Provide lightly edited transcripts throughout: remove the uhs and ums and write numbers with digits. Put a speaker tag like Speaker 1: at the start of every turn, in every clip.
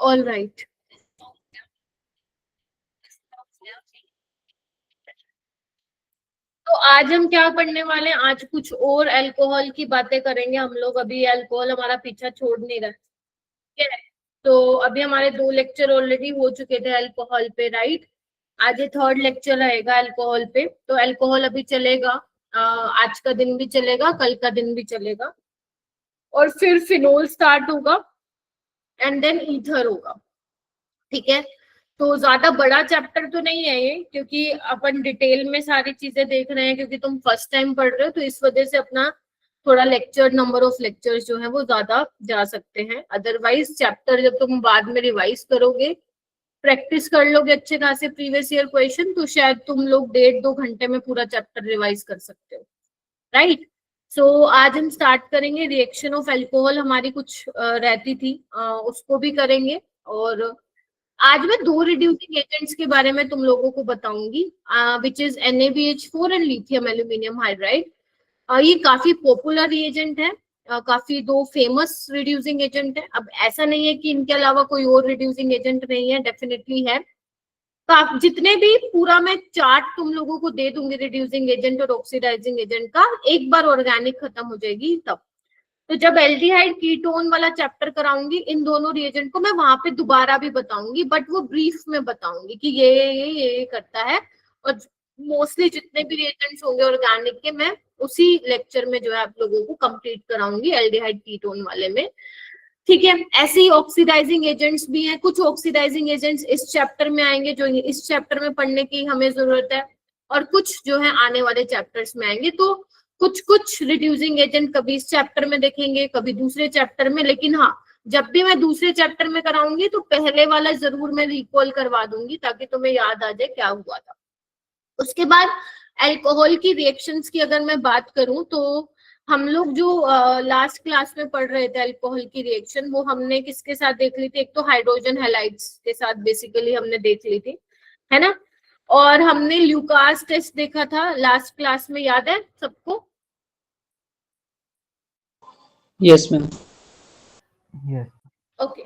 Speaker 1: All right. तो आज हम क्या पढ़ने वाले हैं, आज कुछ और अल्कोहल की बातें करेंगे हम लोग। अभी अल्कोहल हमारा पीछा छोड़ नहीं रहा है, ठीक है। तो अभी हमारे 2 लेक्चर ऑलरेडी हो चुके थे अल्कोहल पे, राइट। आज ये 3rd लेक्चर रहेगा अल्कोहल पे। तो अल्कोहल अभी चलेगा, आज का दिन भी चलेगा, कल का दिन भी चलेगा, और फिर फिनोल स्टार्ट होगा एंड देन ईथर होगा, ठीक है। तो ज्यादा बड़ा चैप्टर तो नहीं है ये, क्योंकि अपन डिटेल में सारी चीजें देख रहे हैं, क्योंकि तुम फर्स्ट टाइम पढ़ रहे हो, तो इस वजह से अपना थोड़ा लेक्चर, नंबर ऑफ लेक्चर्स जो है वो ज्यादा जा सकते हैं। अदरवाइज चैप्टर जब तुम बाद में रिवाइज करोगे, प्रैक्टिस कर लोगे अच्छे खासे प्रीवियस ईयर क्वेश्चन, तो शायद तुम लोग 1.5-2 घंटे में पूरा चैप्टर रिवाइज कर सकते हो, राइट। सो आज हम स्टार्ट करेंगे। रिएक्शन ऑफ अल्कोहल हमारी कुछ रहती थी, उसको भी करेंगे। और आज मैं 2 रिड्यूसिंग एजेंट्स के बारे में तुम लोगों को बताऊंगी, which is NaBH4 and lithium aluminium hydride. ये काफी पॉपुलर रिएजेंट है, काफी 2 फेमस रिड्यूसिंग एजेंट है। अब ऐसा नहीं है कि इनके अलावा कोई और रिड्यूसिंग एजेंट नहीं है, डेफिनेटली है। जितने भी, पूरा मैं चार्ट तुम लोगों को दे दूंगी रिड्यूसिंग एजेंट और ऑक्सीडाइजिंग एजेंट का, एक बार ऑर्गेनिक खत्म हो जाएगी तब। तो जब एल्डिहाइड कीटोन वाला चैप्टर कराऊंगी, इन दोनों रिएजेंट को मैं वहां पे दोबारा भी बताऊंगी, बट वो ब्रीफ में बताऊंगी कि ये करता है। और मोस्टली जितने भी रिएजेंट्स होंगे ऑर्गेनिक के, मैं उसी लेक्चर में जो है आप लोगों को कंप्लीट कराऊंगी एल्डिहाइड कीटोन वाले में, ठीक है। ऐसे ही ऑक्सीडाइजिंग एजेंट्स भी हैं, कुछ ऑक्सीडाइजिंग एजेंट्स इस चैप्टर में आएंगे जो इस चैप्टर में पढ़ने की हमें जरूरत है, और कुछ जो है आने वाले चैप्टर्स में आएंगे। तो कुछ कुछ रिड्यूसिंग एजेंट कभी इस चैप्टर में देखेंगे, कभी दूसरे चैप्टर में, लेकिन हाँ, जब भी मैं दूसरे चैप्टर में कराऊंगी तो पहले वाला जरूर मैं रिकॉल करवा दूंगी, ताकि तुम्हें याद आ जाए क्या हुआ था। उसके बाद अल्कोहल की रिएक्शंस की अगर मैं बात करूं, तो हम लोग जो लास्ट क्लास में पढ़ रहे थे अल्कोहल की रिएक्शन, वो हमने किसके साथ देख ली थी? एक तो हाइड्रोजन हैलाइड्स के साथ बेसिकली हमने देख ली थी, है ना। और हमने ल्यूकास टेस्ट देखा था लास्ट क्लास में, याद है सबको?
Speaker 2: Yes ma'am.
Speaker 3: Yes.
Speaker 1: Okay,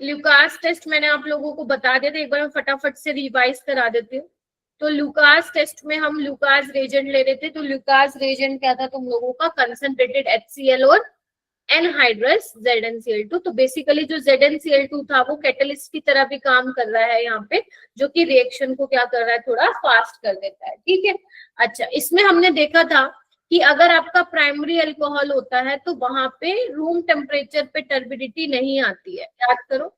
Speaker 1: Lucas test मैंने आप लोगों को बता दिया था, एक बार मैं फटाफट से रिवाइज करा देती हूँ। तो ल्यूकास टेस्ट में हम ल्यूकास रेजेंट ले रहे थे। तो ल्यूकास रेजेंट क्या था तुम लोगों का? कंसंट्रेटेड HCl और एनहाइड्रस ZnCl2। तो बेसिकली जो ZnCl2 था वो कैटलिस्ट की तरह भी काम कर रहा है यहाँ पे, जो कि रिएक्शन को क्या कर रहा है, थोड़ा फास्ट कर देता है, ठीक है। अच्छा, इसमें हमने देखा था कि अगर आपका प्राइमरी अल्कोहल होता है तो वहां पे रूम टेम्परेचर पे टर्बिडिटी नहीं आती है, याद करो,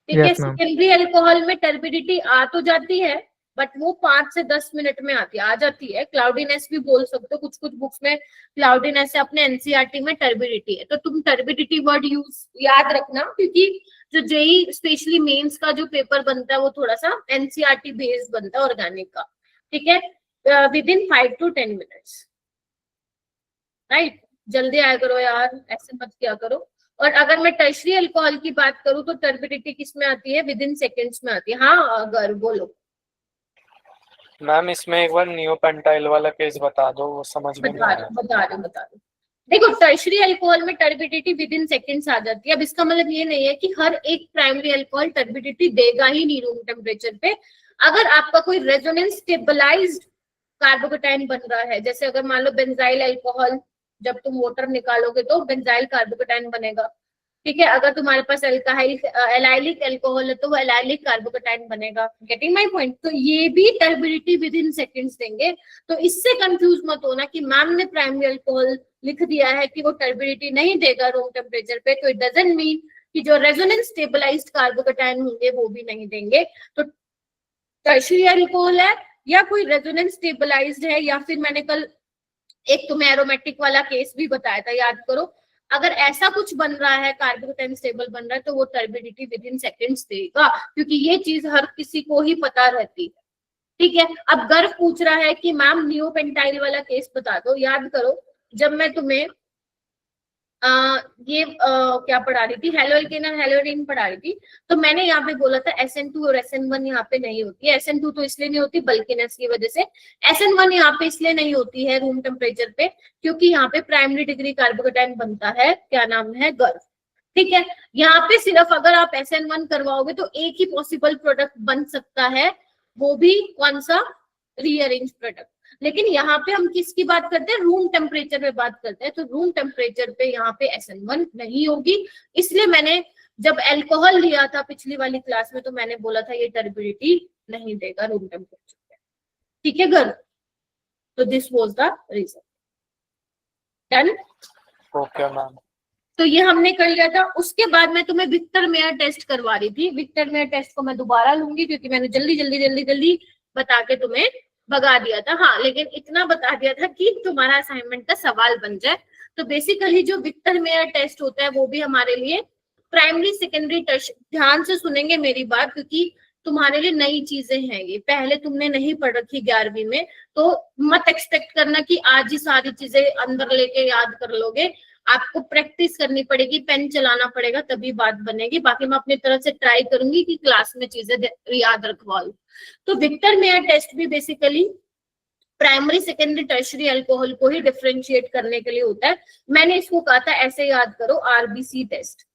Speaker 1: ठीक है।
Speaker 3: Yes, ma'am.
Speaker 1: सेकेंडरी अल्कोहल में टर्बिडिटी आ तो जाती है, बट वो 5 से 10 मिनट में आ जाती है। क्लाउडीनेस भी बोल सकते हो, कुछ कुछ बुक्स में क्लाउडीनेस है, अपने एनसीईआरटी में टर्बिडिटी है। तो तुम टर्बिडिटी वर्ड यूज याद रखना, क्योंकि जो जेई स्पेशली मेंस का जो पेपर बनता है वो थोड़ा सा एनसीईआरटी बेस्ड बनता है ऑर्गेनिक का, ठीक है। With in 5 to 10 minutes, right. जल्दी आया करो यार, ऐसे मत किया करो। और अगर मैं टर्शरी अल्कोहल की बात करूं तो टर्बिडिटी किस में आती है? विद इन सेकेंड्स में आती है। हाँ अगर बोलो
Speaker 4: मैम, इसमें एक बार नियोपेंटाइल वाला केस बता दो, वो समझ में नहीं आया।
Speaker 1: बता दो। देखो, टर्शरी अल्कोहल में टर्बिडिटी विद इन सेकेंड्स आ जाती है। अब इसका मतलब ये नहीं है कि हर एक प्राइमरी अल्कोहल टर्बिडिटी देगा ही नहीं रूम टेम्परेचर पे। अगर आपका कोई रेजोनेंस स्टेबलाइज्ड कार्बोकेटाइन बन रहा है, जैसे अगर मान लो बेंजाइल अल्कोहल, जब तुम वाटर निकालोगे तो बेंजाइल कार्बोकेटाइन बनेगा, ठीक है। अगर तुम्हारे पास एलाइलिक अल्कोहल है तो वो एलाइलिक कार्बोकेटाइन बनेगा। Getting my point? तो ये भी टर्बिडिटी विद इन सेकेंड्स देंगे। तो इससे कंफ्यूज मत होना कि मैम ने प्राइमरी अल्कोहल लिख दिया है कि वो टर्बिडिटी नहीं देगा रूम टेम्परेचर पे, तो इट डजंट मीन कि जो रेजोनेंस स्टेबलाइज्ड कार्बोकेटाइन होंगे वो भी नहीं देंगे। तो टर्शियरी अल्कोहल है या कोई रेजोनेंस स्टेबलाइज्ड है, या फिर मैंने कल एक तुम्हें एरोमेटिक वाला केस भी बताया था, याद करो। अगर ऐसा कुछ बन रहा है, कार्बोकेटाइन स्टेबल बन रहा है, तो वो टर्बिडिटी विद इन सेकेंड्स देगा, क्योंकि ये चीज हर किसी को ही पता रहती है, ठीक है। अब गर्व पूछ रहा है कि मैम नियोपेंटाइल वाला केस बता दो। याद करो, जब मैं तुम्हें क्या पढ़ा रही थी, हेलोएल्केन और हेलोरीन पढ़ा रही थी, तो मैंने यहाँ पे बोला था SN2 और SN1 यहाँ पे नहीं होती है। SN2 तो इसलिए नहीं होती बल्किनेस की वजह से, SN1 यहाँ पे इसलिए नहीं होती है रूम टेम्परेचर पे, क्योंकि यहाँ पे प्राइमरी डिग्री कार्बोकेटाइन बनता है, क्या नाम है, गर्व, ठीक है। यहाँ पे सिर्फ अगर आप SN1 करवाओगे तो एक ही पॉसिबल प्रोडक्ट बन सकता है, वो भी कौन सा, रीअरेंज प्रोडक्ट। लेकिन यहाँ पे हम किसकी बात करते हैं, रूम टेम्परेचर पे बात करते हैं, तो रूम टेम्परेचर पे यहाँ पे SN1 नहीं होगी। इसलिए मैंने जब अल्कोहल लिया था पिछली वाली क्लास में तो मैंने बोला था ये टर्बिडिटी नहीं देगा रूम टेम्परेचर पे। ठीक है गर्ल, तो this was the reason. Done.
Speaker 4: Okay ma'am.
Speaker 1: तो ये हमने कर लिया था। उसके बाद मैं तुम्हें विक्टर मेयर टेस्ट करवा रही थी। विक्टर मेयर टेस्ट को मैं दोबारा लूंगी क्योंकि मैंने जल्दी जल्दी जल्दी जल्दी बता के तुम्हें भगा दिया था। हाँ, लेकिन इतना बता दिया था कि तुम्हारा असाइनमेंट का सवाल बन जाए। तो बेसिकली जो विक्टर मेयर टेस्ट होता है वो भी हमारे लिए प्राइमरी सेकेंडरी टर्शियरी, ध्यान से सुनेंगे मेरी बात क्योंकि तुम्हारे लिए नई चीजें हैं, ये पहले तुमने नहीं पढ़ रखी 11वीं में, तो मत एक्सपेक्ट करना कि आज ही सारी चीजें अंदर लेके याद कर लोगे। आपको प्रैक्टिस करनी पड़ेगी, पेन चलाना पड़ेगा, तभी बात बनेगी। बाकी मैं अपनी तरफ से ट्राई करूंगी कि क्लास में चीजें याद रखवाऊं। तो विक्टर मेयर टेस्ट भी basically primary secondary tertiary alcohol को ही डिफरेंशिएट करने के लिए होता है। मैंने इसको कहा था ऐसे याद करो, RBC टेस्ट।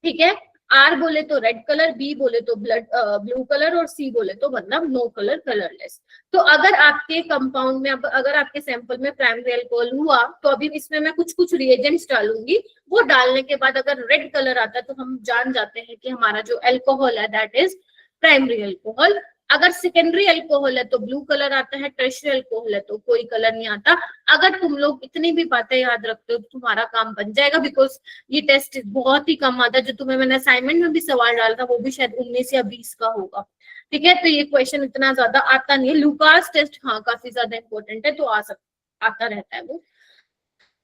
Speaker 1: ठीक है, R बोले तो रेड कलर, B बोले तो ब्लू कलर और C बोले तो मतलब नो कलर, कलरलेस। तो अगर आपके कंपाउंड में अगर आपके सैंपल में प्राइमरी अल्कोहल हुआ तो अभी इसमें मैं कुछ कुछ रिएजेंट्स डालूंगी, वो डालने के बाद अगर रेड कलर आता है तो हम जान जाते हैं कि हमारा जो अल्कोहल है दैट इज प्राइमरी अल्कोहल। अगर सेकेंडरी अल्कोहल है तो ब्लू कलर आता है, टर्शियरी अल्कोहल है तो कोई कलर नहीं आता। अगर तुम लोग इतनी भी बातें याद रखते हो तो तुम्हारा काम बन जाएगा, बिकॉज ये टेस्ट बहुत ही कम आता है। जो तुम्हें मैंने असाइनमेंट में भी सवाल डाला था वो भी शायद 19 या 20 का होगा। ठीक है, तो ये क्वेश्चन इतना ज्यादा आता नहीं है। लुकास टेस्ट हाँ काफी ज्यादा इंपॉर्टेंट है, तो आता रहता है वो।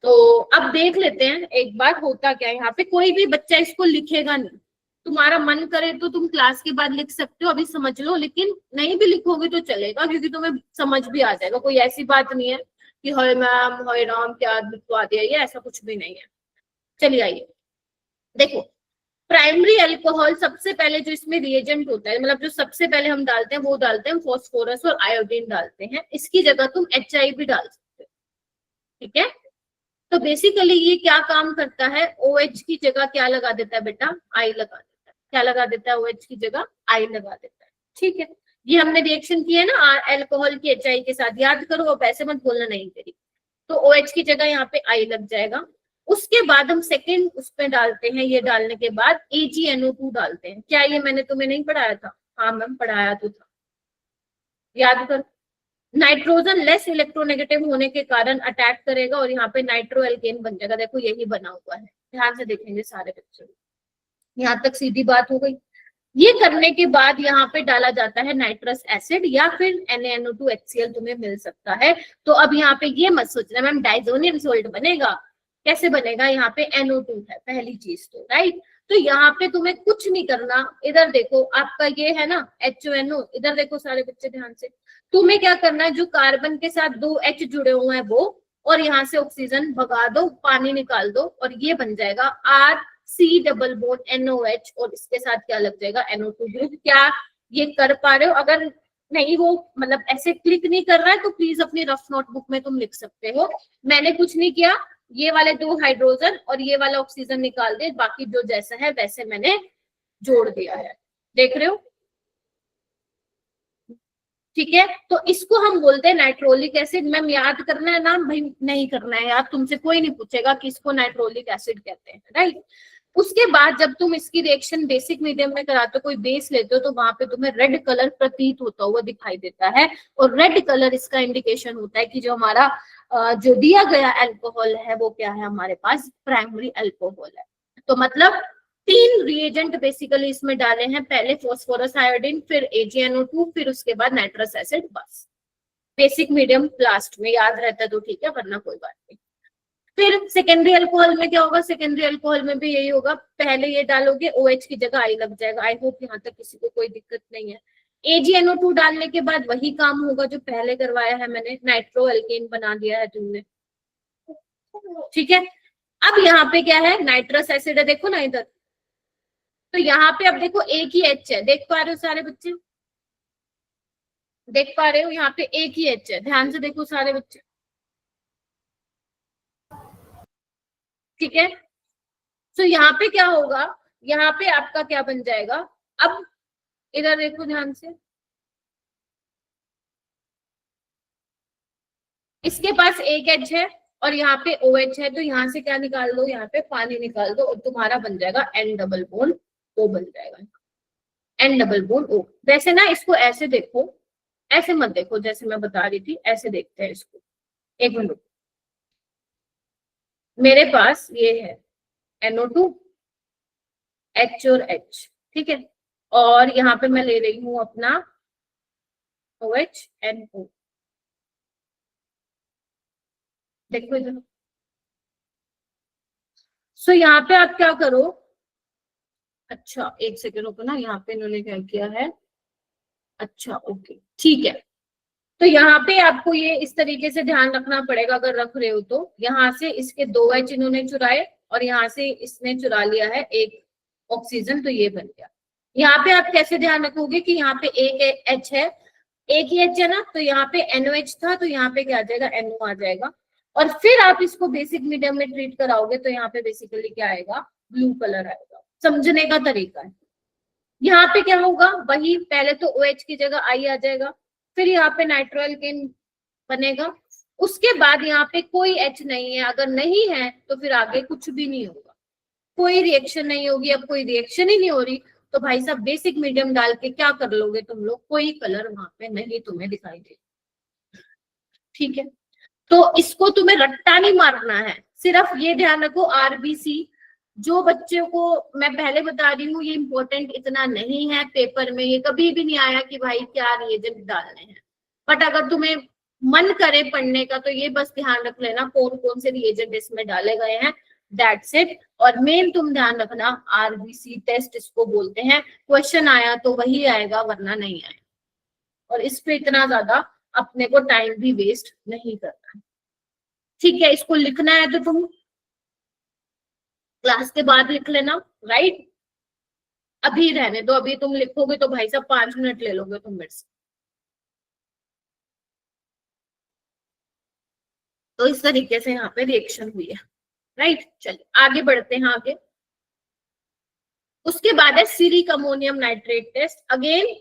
Speaker 1: तो अब देख लेते हैं एक बार होता क्या है। यहाँ पे कोई भी बच्चा इसको लिखेगा नहीं, तुम्हारा मन करे तो तुम क्लास के बाद लिख सकते हो, अभी समझ लो, लेकिन नहीं भी लिखोगे तो चलेगा क्योंकि तुम्हें समझ भी आ जाएगा। कोई ऐसी बात नहीं है कि हाय मैम हाय राम क्या लिखवा दिया, ये ऐसा कुछ भी नहीं है। चलिए आइए देखो, प्राइमरी अल्कोहल सबसे पहले जो इसमें रिएजेंट होता है, मतलब जो सबसे पहले हम डालते हैं वो डालते हैं फॉस्फोरस और आयोडीन डालते हैं। इसकी जगह तुम HI भी डाल सकते हो। ठीक है, तो बेसिकली ये क्या काम करता है, OH की जगह क्या लगा देता है बेटा, I लगा देता है। क्या लगा देता है, OH की जगह I लगा देता है। ठीक है, ये हमने रिएक्शन किया है ना अल्कोहल की HI के साथ, याद करो, अब ऐसे मत बोलना नहीं करी। तो OH की जगह यहाँ पे I लग जाएगा। उसके बाद हम सेकेंड उसमें डालते हैं, ये डालने के बाद AgNO2 डालते हैं। क्या ये मैंने तुम्हें नहीं पढ़ाया था? हाँ मैम पढ़ाया तो था, याद करो। नाइट्रोजन लेस इलेक्ट्रोनेगेटिव होने के कारण अटैक करेगा और यहाँ पे नाइट्रो एल्केन बन जाएगा। देखो यही बना हुआ है, ध्यान से देखेंगे सारे बच्चे। यहाँ तक सीधी बात हो गई। ये करने के बाद यहाँ पे डाला जाता है नाइट्रस एसिड या फिर NaNO2HCl तुम्हें मिल सकता है। तो अब यहाँ पे ये मत सोचना मैम डाइजोनियम सोल्ट बनेगा, कैसे बनेगा, यहाँ पे NO2 है पहली चीज तो, राइट। तो यहाँ पे तुम्हें कुछ नहीं करना, इधर देखो आपका ये है ना HONO, इधर देखो सारे बच्चे ध्यान से। तुम्हें क्या करना है, जो कार्बन के साथ 2 H जुड़े हुए हैं वो, और यहाँ से ऑक्सीजन भगा दो, पानी निकाल दो और ये बन जाएगा RC डबल बॉन्ड NOH और इसके साथ क्या लग जाएगा, NO2 ग्रुप। क्या ये कर पा रहे हो? अगर नहीं वो मतलब ऐसे क्लिक नहीं कर रहा है तो प्लीज अपनी रफ नोटबुक में तुम लिख सकते हो। मैंने कुछ नहीं किया, ये वाले 2 हाइड्रोजन और ये वाला ऑक्सीजन निकाल दे, बाकी जो जैसा है वैसे मैंने जोड़ दिया है, देख रहे हो। ठीक है, तो इसको हम बोलते हैं नाइट्रोलिक एसिड। मैम याद करना है नाम? भाई नहीं करना है याद, तुमसे कोई नहीं पूछेगा कि इसको नाइट्रोलिक एसिड कहते हैं, राइट। उसके बाद जब तुम इसकी रिएक्शन बेसिक मीडियम में कराते हो, कोई बेस लेते हो, तो वहां पे तुम्हें रेड कलर प्रतीत होता हुआ दिखाई देता है। और रेड कलर इसका इंडिकेशन होता है कि जो हमारा जो दिया गया अल्कोहल है वो क्या है, हमारे पास प्राइमरी अल्कोहल है। तो मतलब 3 रिएजेंट बेसिकली इसमें डाले हैं, पहले फॉस्फोरस आयोडीन, फिर AgNO2, फिर उसके बाद नाइट्रस एसिड। बस बेसिक मीडियम लास्ट में याद रहता है तो ठीक है, वरना कोई बात नहीं। फिर सेकेंडरी अल्कोहल में क्या होगा, सेकेंडरी अल्कोहल में भी यही होगा, पहले ये डालोगे OH की जगह I लग जाएगा। आई होप यहाँ तक किसी को कोई दिक्कत नहीं है। AgNO2 डालने के बाद वही काम होगा जो पहले करवाया है मैंने, नाइट्रो एल्केन बना दिया है तुमने। ठीक है, अब यहाँ पे क्या है, नाइट्रस एसिड है, देखो ना इधर। तो यहाँ पे अब देखो एक ही H है, देख पा रहे हो सारे बच्चे, देख पा रहे हो, यहाँ पे एक ही H है, ध्यान से देखो सारे बच्चे। ठीक है, सो यहाँ पे क्या होगा, यहाँ पे आपका क्या बन जाएगा, अब इधर देखो ध्यान से, इसके पास एक एच है और यहाँ पे ओ एच है, तो यहाँ से क्या निकाल दो, यहाँ पे पानी निकाल दो और तुम्हारा बन जाएगा एन डबल बॉन्ड ओ बन जाएगा, एन डबल बॉन्ड ओ। वैसे ना इसको ऐसे देखो, ऐसे मत देखो जैसे मैं बता रही थी, ऐसे देखते हैं इसको, एक मिनट। मेरे पास ये है NO2 H और H, ठीक है, और यहाँ पे मैं ले रही हूं अपना OH NO। देखो इधर, सो यहाँ पे आप क्या करो, अच्छा एक सेकेंड रुको ना, यहाँ पे इन्होंने क्या किया है, अच्छा ओके ठीक है। तो यहाँ पे आपको ये इस तरीके से ध्यान रखना पड़ेगा अगर रख रहे हो तो, यहाँ से इसके 2 H इन्होंने चुराए और यहाँ से इसने चुरा लिया है एक ऑक्सीजन, तो ये बन गया। यहाँ पे आप कैसे ध्यान रखोगे कि यहाँ पे एक H है, एक ही H है ना, तो यहाँ पे NOH था, तो यहाँ पे क्या आ जाएगा, NO आ जाएगा। और फिर आप इसको बेसिक मीडियम में ट्रीट कराओगे तो यहाँ पे बेसिकली क्या आएगा, ब्लू कलर आएगा। समझने का तरीका है। यहाँ पे क्या होगा, वही पहले तो OH की जगह I आ जाएगा, फिर यहाँ पे नाइट्रोएल्केन बनेगा, उसके बाद यहाँ पे कोई H नहीं है, अगर नहीं है तो फिर आगे कुछ भी नहीं होगा, कोई रिएक्शन नहीं होगी। अब कोई रिएक्शन ही नहीं हो रही तो भाई साहब बेसिक मीडियम डाल के क्या कर लोगे तुम लोग, कोई कलर वहां पे नहीं तुम्हें दिखाई दे, ठीक है। तो इसको तुम्हें रट्टा नहीं मारना है, सिर्फ ये ध्यान रखो RBC, जो बच्चों को मैं पहले बता रही हूँ, ये इंपॉर्टेंट इतना नहीं है, पेपर में ये कभी भी नहीं आया कि भाई क्या रिएजेंट डालने हैं, बट अगर तुम्हें मन करे पढ़ने का तो ये बस ध्यान रख लेना कौन कौन से रिएजेंट इसमें डाले गए हैं, दैट्स इट। और मेन तुम ध्यान रखना RBC टेस्ट इसको बोलते हैं, क्वेश्चन आया तो वही आएगा वरना नहीं आएगा, और इस पे इतना ज्यादा अपने को टाइम भी वेस्ट नहीं करना, ठीक है। इसको लिखना है तो तुम क्लास के बाद लिख लेना, राइट, अभी रहने दो, अभी तुम लिखोगे तो भाई साहब 5 मिनट ले लोगे तुम मेरे से। तो इस तरीके से यहाँ पे रिएक्शन हुई है, राइट। चलिए आगे बढ़ते हैं आगे। उसके बाद है Seric ammonium nitrate test. Again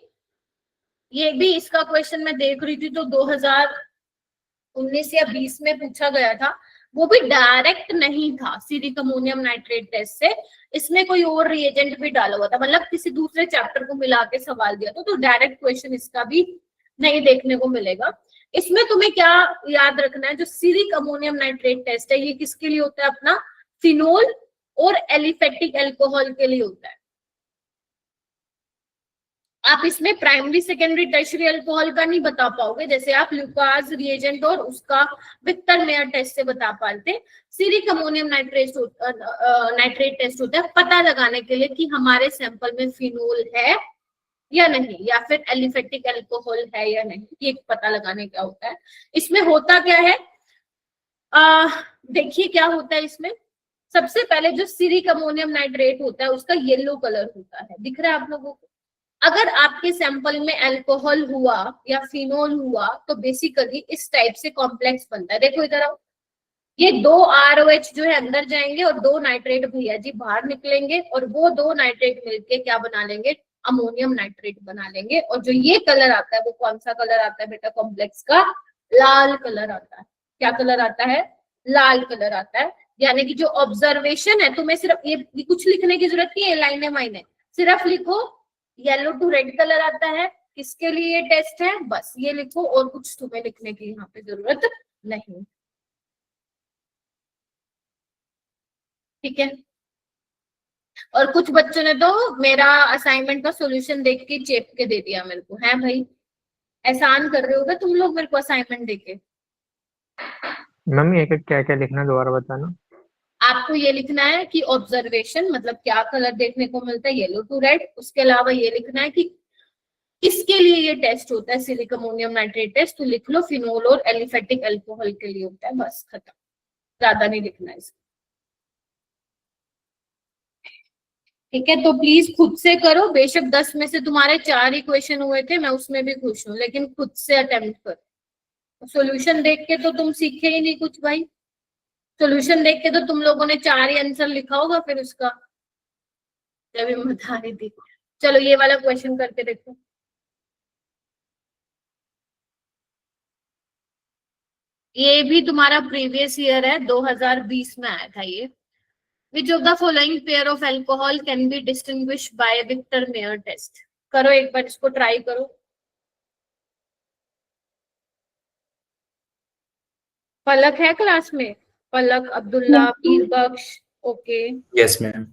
Speaker 1: ये भी इसका क्वेश्चन मैं देख रही थी तो 2019 या 20 में पूछा गया था, वो भी डायरेक्ट नहीं था सीरिक अमोनियम नाइट्रेट टेस्ट से, इसमें कोई और रिएजेंट भी डाला हुआ था, मतलब किसी दूसरे चैप्टर को मिला के सवाल दिया था, तो डायरेक्ट क्वेश्चन इसका भी नहीं देखने को मिलेगा। इसमें तुम्हें क्या याद रखना है, जो सीरिक अमोनियम नाइट्रेट टेस्ट है ये किसके लिए होता है, अपना फिनोल और एलिफेटिक अल्कोहल के लिए होता है। आप इसमें प्राइमरी सेकेंडरी टर्शियरी अल्कोहल का नहीं बता पाओगे, जैसे आप लुकास रिएजेंट और उसका विक्टर मेयर टेस्ट से बता पाते। सीरिक अमोनियम नाइट्रेट टेस्ट होता है पता लगाने के लिए कि हमारे सैंपल में फिनोल है या नहीं, या फिर एलिफेटिक अल्कोहल है या नहीं, ये पता लगाने का होता है। इसमें होता क्या है, देखिए क्या होता है इसमें। सबसे पहले जो सीरिक अमोनियम नाइट्रेट होता है उसका येलो कलर होता है, दिख रहा है आप लोगों को। अगर आपके सैंपल में अल्कोहल हुआ या फिनोल हुआ तो बेसिकली इस टाइप से कॉम्प्लेक्स बनता है। देखो इधर आओ, ये 2 ROH जो है अंदर जाएंगे और 2 नाइट्रेट भैया जी बाहर निकलेंगे, और वो 2 नाइट्रेट मिलके क्या बना लेंगे, अमोनियम नाइट्रेट बना लेंगे। और जो ये कलर आता है वो कौन सा कलर आता है बेटा, कॉम्प्लेक्स का लाल कलर आता है। क्या कलर आता है, लाल कलर आता है। यानी कि जो ऑब्जर्वेशन है, तुम्हें सिर्फ ये कुछ लिखने की जरूरत नहीं है, लाइने माइने सिर्फ लिखो, येलो टू रेड कलर आता है, किसके लिए ये टेस्ट है, बस ये लिखो, और कुछ तुम्हें लिखने की यहाँ पे जरूरत नहीं, ठीक है। और कुछ बच्चों ने तो मेरा असाइनमेंट का सॉल्यूशन देख के चेप के दे दिया मेरे को, है भाई एहसान कर रहे होगे तुम लोग मेरे को असाइनमेंट देके।
Speaker 3: मम्मी क्या क्या लिखना दोबारा बताना।
Speaker 1: आपको ये लिखना है कि ऑब्जर्वेशन मतलब क्या कलर देखने को मिलता है, येलो टू रेड। उसके अलावा ये लिखना है कि किसके लिए ये टेस्ट होता है, सीरिक अमोनियम नाइट्रेट टेस्ट, तो लिख लो फिनोल और एलिफेटिक अल्कोहल के लिए होता है, बस खत्म, ज्यादा नहीं लिखना है इसको, ठीक है। तो प्लीज खुद से करो, बेशक 10 में से तुम्हारे 4 ही क्वेश्चन हुए थे, मैं उसमें भी खुश हूँ, लेकिन खुद से अटेम्प्ट करो। सॉल्यूशन देख के तो तुम सीखे ही नहीं कुछ भाई। सोल्यूशन देख के तो तुम लोगों ने 4 ही आंसर लिखा होगा फिर उसका, जब मैं बता रही थी। चलो ये वाला क्वेश्चन करके देखो। ये भी तुम्हारा प्रीवियस ईयर है, 2020 में आया था ये। Which of the following pair of alcohol can be distinguished by Victor Meyer test? करो एक बार इसको ट्राई करो। पलक है क्लास में? पलक, अब्दुल्ला, पीर बख्श, ओके।
Speaker 2: Yes ma'am.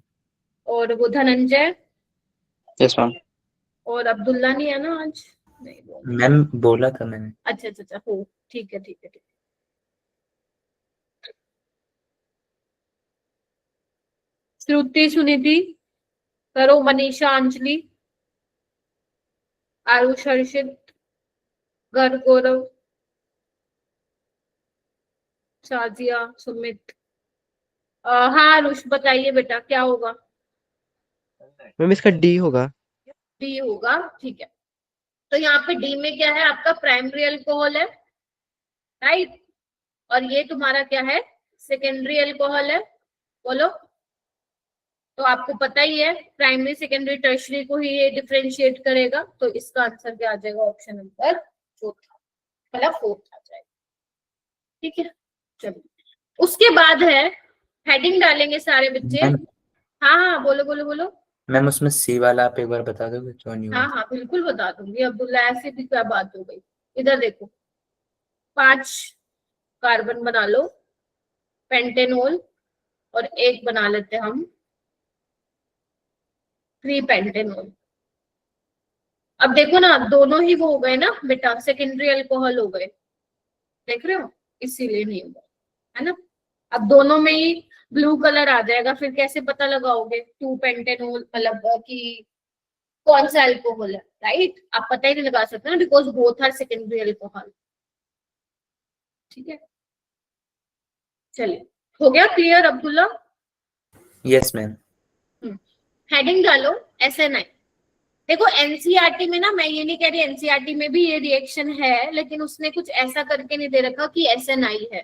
Speaker 1: और वो धनंजय
Speaker 2: यस मैम।
Speaker 1: और अब्दुल्ला नहीं है ना आज? नहीं बोला।
Speaker 2: मैम बोला था मैंने।
Speaker 1: अच्छा अच्छा अच्छा, हो ठीक है ठीक है ठीक है। श्रुति, सुनिधि करो, मनीषा, अंजलि, आरुष, हर्षित, गर्ग, गौरव, शाजिया, सुमित। हाँ आरुष बताइए बेटा क्या होगा?
Speaker 5: मैम इसका डी होगा।
Speaker 1: डी होगा, ठीक है। तो यहाँ पे डी में क्या है? आपका प्राइमरी अल्कोहल है, राइट। और ये तुम्हारा क्या है? सेकेंडरी अल्कोहल है। बोलो। तो आपको पता ही है प्राइमरी सेकेंडरी टर्शरी को ही ये डिफरेंशिएट करेगा, तो इसका आंसर क्या आ जाएगा? ऑप्शन नंबर चौथा, मतलब फोर्थ आ जाएगा। ठीक है, चलो उसके बाद है हेडिंग डालेंगे सारे बच्चे। हाँ हाँ बोलो बोलो बोलो।
Speaker 2: मैम उसमें सी वाला आप एक बार बता दोगे क्यों नहीं हुआ?
Speaker 1: हाँ हाँ बिल्कुल बता दूंगी अब्दुल्ला, ऐसे भी क्या बात हो गई। इधर देखो, 5 कार्बन बना लो पेंटेनॉल, और एक बना लेते हम 3 पेंटेनॉल। अब देखो ना, दोनों ही वो हो गए ना बेटा, सेकेंडरी अल्कोहल हो गए, देख रहे हो, इसीलिए नहीं होगा, है ना। अब दोनों में ही ब्लू कलर आ जाएगा, फिर कैसे पता लगाओगे 2 पेंटेनॉल मतलब कि कौन सा अल्कोहल है, राइट? आप पता ही नहीं लगा सकते ना, because both are secondary alcohol. ठीक है, चलिए हो गया clear Abdullah?
Speaker 2: Yes ma'am.
Speaker 1: Heading डालो SNI। देखो एनसीईआरटी में ना, मैं ये नहीं कह रही एनसीईआरटी में भी ये रिएक्शन है, लेकिन उसने कुछ ऐसा करके नहीं दे रखा कि SNI है।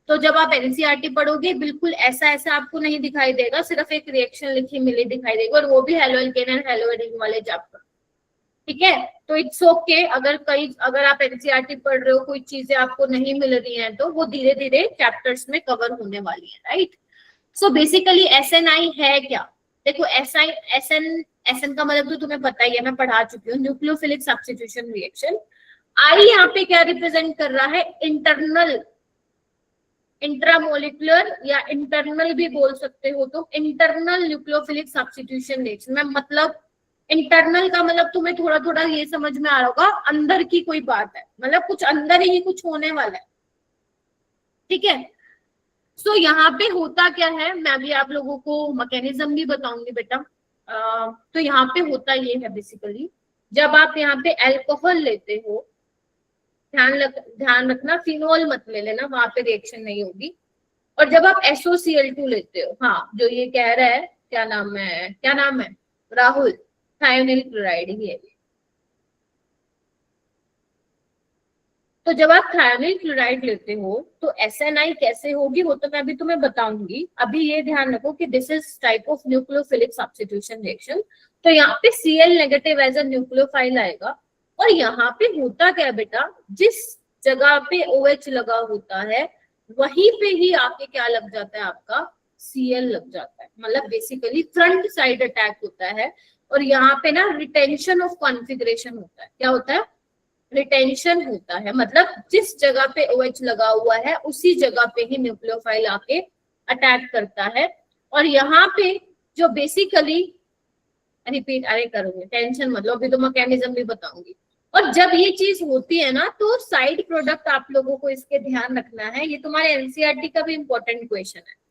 Speaker 1: तो जब आप एनसीईआरटी पढ़ोगे बिल्कुल ऐसा ऐसा आपको नहीं दिखाई देगा, सिर्फ एक रिएक्शन लिखी मिली दिखाई देगी, और वो भी halo alkane and hello Adin वाले चैप्टर। ठीक है, तो इट्स ओके अगर आप एनसीईआरटी पढ़ रहे हो, कोई चीजें आपको नहीं मिल रही हैं, तो वो धीरे धीरे चैप्टर्स में कवर होने वाली है, राइट। सो बेसिकली SNI है क्या? देखो SN का मतलब तो तुम्हें पता ही है, मैं पढ़ा चुकी हूँ, न्यूक्लियोफिलिक सब्स्टिट्यूशन रिएक्शन। आई यहाँ पे क्या रिप्रेजेंट कर रहा है? इंटरनल, इंट्रामोलिकुलर या इंटरनल भी बोल सकते हो, तो इंटरनल न्यूक्लियोफिलिक सब्स्टिट्यूशन रिएक्शन में मतलब इंटरनल का मतलब तुम्हें थोड़ा थोड़ा ये समझ में आ रहा होगा, अंदर की कोई बात है, मतलब कुछ अंदर ही कुछ होने वाला है। ठीक है, सो यहाँ पे होता क्या है, मैं अभी आप लोगों को मैकेनिज्म भी बताऊंगी बेटा। तो यहाँ पे होता ये है बेसिकली, जब आप यहाँ पे अल्कोहल लेते हो, ध्यान रखना फिनोल मत ले लेना, वहां पे रिएक्शन नहीं होगी। और जब आप SOCl2 लेते हो, हाँ जो ये कह रहा है, क्या नाम है राहुल, थायोनिल क्लोराइड ही है। तो जब आप थायोनिल क्लोराइड लेते हो तो SNI कैसे होगी वो तो मैं अभी तुम्हें बताऊंगी। अभी ये ध्यान रखो कि this is type of nucleophilic substitution reaction. तो यहाँ पे Cl negative as a nucleophile आएगा, और यहाँ पे होता क्या बेटा, जिस जगह पे OH लगा होता है वहीं पे ही आके क्या लग जाता है, आपका Cl लग जाता है, मतलब बेसिकली फ्रंट साइड अटैक होता है। और यहाँ पे ना रिटेंशन ऑफ कॉन्फिगरेशन होता है। क्या होता है? रिटेंशन होता है, मतलब जिस जगह पे OH लगा हुआ है उसी जगह पे ही न्यूक्लियोफाइल आके अटैक करता है। और यहाँ पे जो बेसिकली रिपीट, अरे करोगे टेंशन मतलब, अभी तो मैकेनिज्म भी बताऊंगी। और जब ये चीज होती है ना, तो साइड प्रोडक्ट आप लोगों को इसके ध्यान रखना है, ये तुम्हारे एनसीईआरटी का भी इंपॉर्टेंट क्वेश्चन है।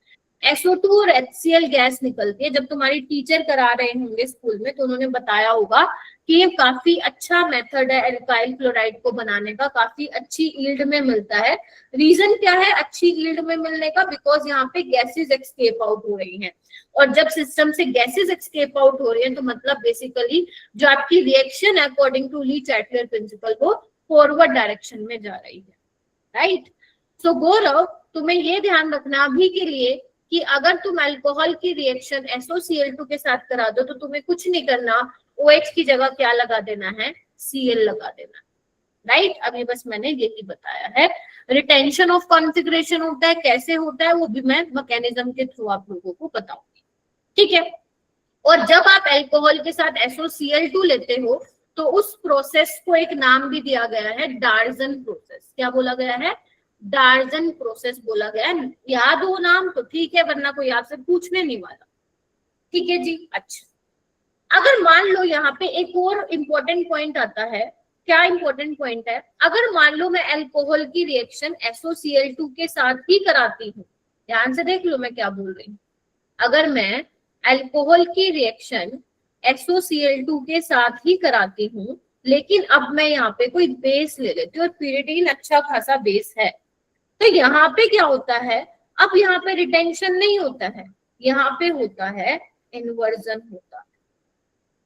Speaker 1: SO2 और HCl गैस निकलती है, जब तुम्हारी टीचर करा रहे होंगे स्कूल में तो उन्होंने बताया होगा कि ये काफी अच्छा मेथड है एल्काइल क्लोराइड को बनाने का, काफी अच्छी यील्ड में मिलता है। रीजन क्या है अच्छी यील्ड में मिलने का? बिकॉज यहाँ पे गैसेज एक्सकेप आउट हो रही हैं, और जब सिस्टम से गैसेज एक्सकेप आउट हो रही हैं तो मतलब बेसिकली जो आपकी रिएक्शन है according to Le Chatelier principle वो फॉरवर्ड डायरेक्शन में जा रही है, राइट। सो गौरव तुम्हें ये ध्यान रखना अभी के लिए कि अगर तुम अल्कोहल की रिएक्शन SOCl2 के साथ करा दो तो तुम्हें कुछ नहीं करना, OH की जगह क्या लगा देना है, Cl लगा देना, राइट। अभी बस मैंने यही बताया है। रिटेंशन ऑफ कॉन्फिगरेशन होता है, कैसे होता है वो भी मैं मैकेनिज्म के थ्रू आप लोगों को बताऊंगी, ठीक है। और जब आप अल्कोहल के साथ SOCl2 लेते हो तो उस प्रोसेस को एक नाम भी दिया गया है, डार्जन प्रोसेस। क्या बोला गया है, डार्जन प्रोसेस बोला गया है। याद हो नाम तो ठीक है, वरना कोई आपसे पूछने नहीं वाला, ठीक है जी। अच्छा, अगर मान लो यहाँ पे एक और इम्पोर्टेंट पॉइंट आता है, क्या इम्पोर्टेंट पॉइंट है, अगर मान लो मैं अल्कोहल की रिएक्शन SOCl2 के साथ ही कराती हूँ, ध्यान से देख लो मैं क्या बोल रही हूँ, अगर मैं अल्कोहल की रिएक्शन SOCl2 के साथ ही कराती हूँ, लेकिन अब मैं यहाँ पे कोई बेस ले लेती हूँ और pyridine अच्छा खासा बेस है, तो यहाँ पे क्या होता है, अब यहाँ पे रिटेंशन नहीं होता है, यहाँ पे होता है इन्वर्जन होता है।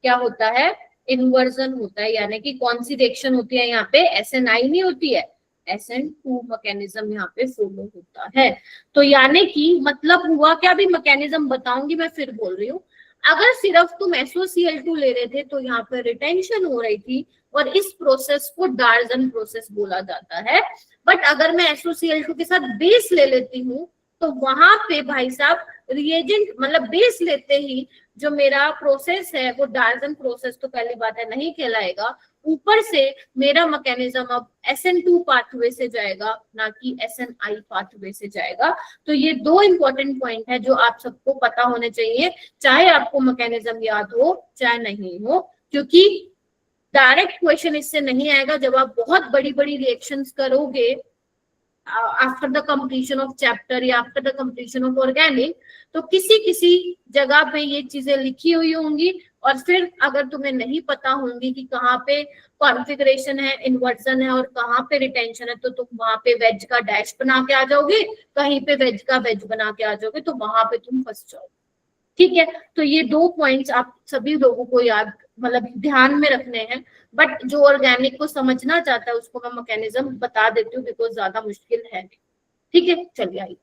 Speaker 1: क्या होता है, इन्वर्जन होता है, यानी कि कौन सी रिएक्शन होती है यहाँ पे, SNI नहीं होती है, SN2 मैकेनिज्म यहाँ पे फॉलो होता है। तो यानी कि मतलब हुआ क्या, भी मैकेनिज्म बताऊंगी मैं, फिर बोल रही हूँ। अगर सिर्फ तुम SOCl2 ले रहे थे तो यहाँ पे रिटेंशन हो रही थी और इस प्रोसेस को डार्जन प्रोसेस बोला जाता है। बट अगर मैं SOCl2 के साथ बेस ले लेती हूँ तो वहां पे भाई साहब रिएजेंट मतलब बेस लेते ही जो मेरा प्रोसेस है वो डार्जन प्रोसेस तो पहली बात है नहीं कहलाएगा, ऊपर से मेरा मैकेनिज्म अब SN2 पाथवे से जाएगा ना कि SNI पाथवे से जाएगा। तो ये दो इंपॉर्टेंट पॉइंट है जो आप सबको पता होने चाहिए, चाहे आपको मैकेनिज्म याद हो चाहे नहीं हो, क्योंकि डायरेक्ट क्वेश्चन इससे नहीं आएगा। जब आप बहुत बड़ी बड़ी रिएक्शंस करोगे after the completion of chapter या after the completion of organic, तो किसी किसी जगह पे ये चीजें लिखी हुई होंगी और फिर अगर तुम्हें नहीं पता होंगी कि कहाँ पे कॉन्फ़िगरेशन है, इन्वर्जन है और कहाँ पे रिटेंशन है, तो तुम वहां पे वेज का डैश बना के आ जाओगे, कहीं पे वेज का वेज बना के आ जाओगे, तो वहां पे तुम फंस जाओगे, ठीक है। तो ये दो पॉइंट्स आप सभी लोगों को याद मतलब ध्यान में रखने हैं। बट जो ऑर्गेनिक को समझना चाहता है उसको मैं मैकेनिज्म बता देती हूँ, बिकॉज ज्यादा मुश्किल है, ठीक है। चलिए आइए,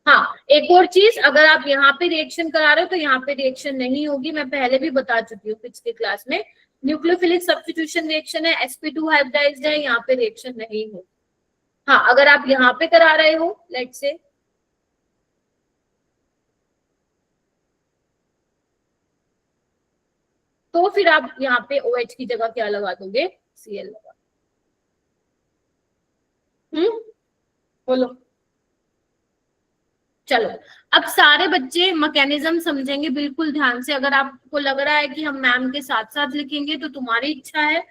Speaker 1: हाँ एक और चीज, अगर आप यहाँ पे रिएक्शन करा रहे हो तो यहाँ पे रिएक्शन नहीं होगी, मैं पहले भी बता चुकी हूँ पिछले क्लास में। न्यूक्लियोफिलिक सब्स्टिट्यूशन रिएक्शन है, sp2 हाइब्रिडाइज्ड है, यहाँ पे रिएक्शन नहीं हो। हाँ अगर आप यहाँ पे करा रहे हो लेट से, तो फिर आप यहाँ पे OH की जगह क्या लगा दोगे, Cl लगा। बोलो, चलो अब सारे बच्चे मैकेनिज्म समझेंगे बिल्कुल ध्यान से। अगर आपको लग रहा है कि हम मैम के साथ साथ लिखेंगे तो तुम्हारी इच्छा है,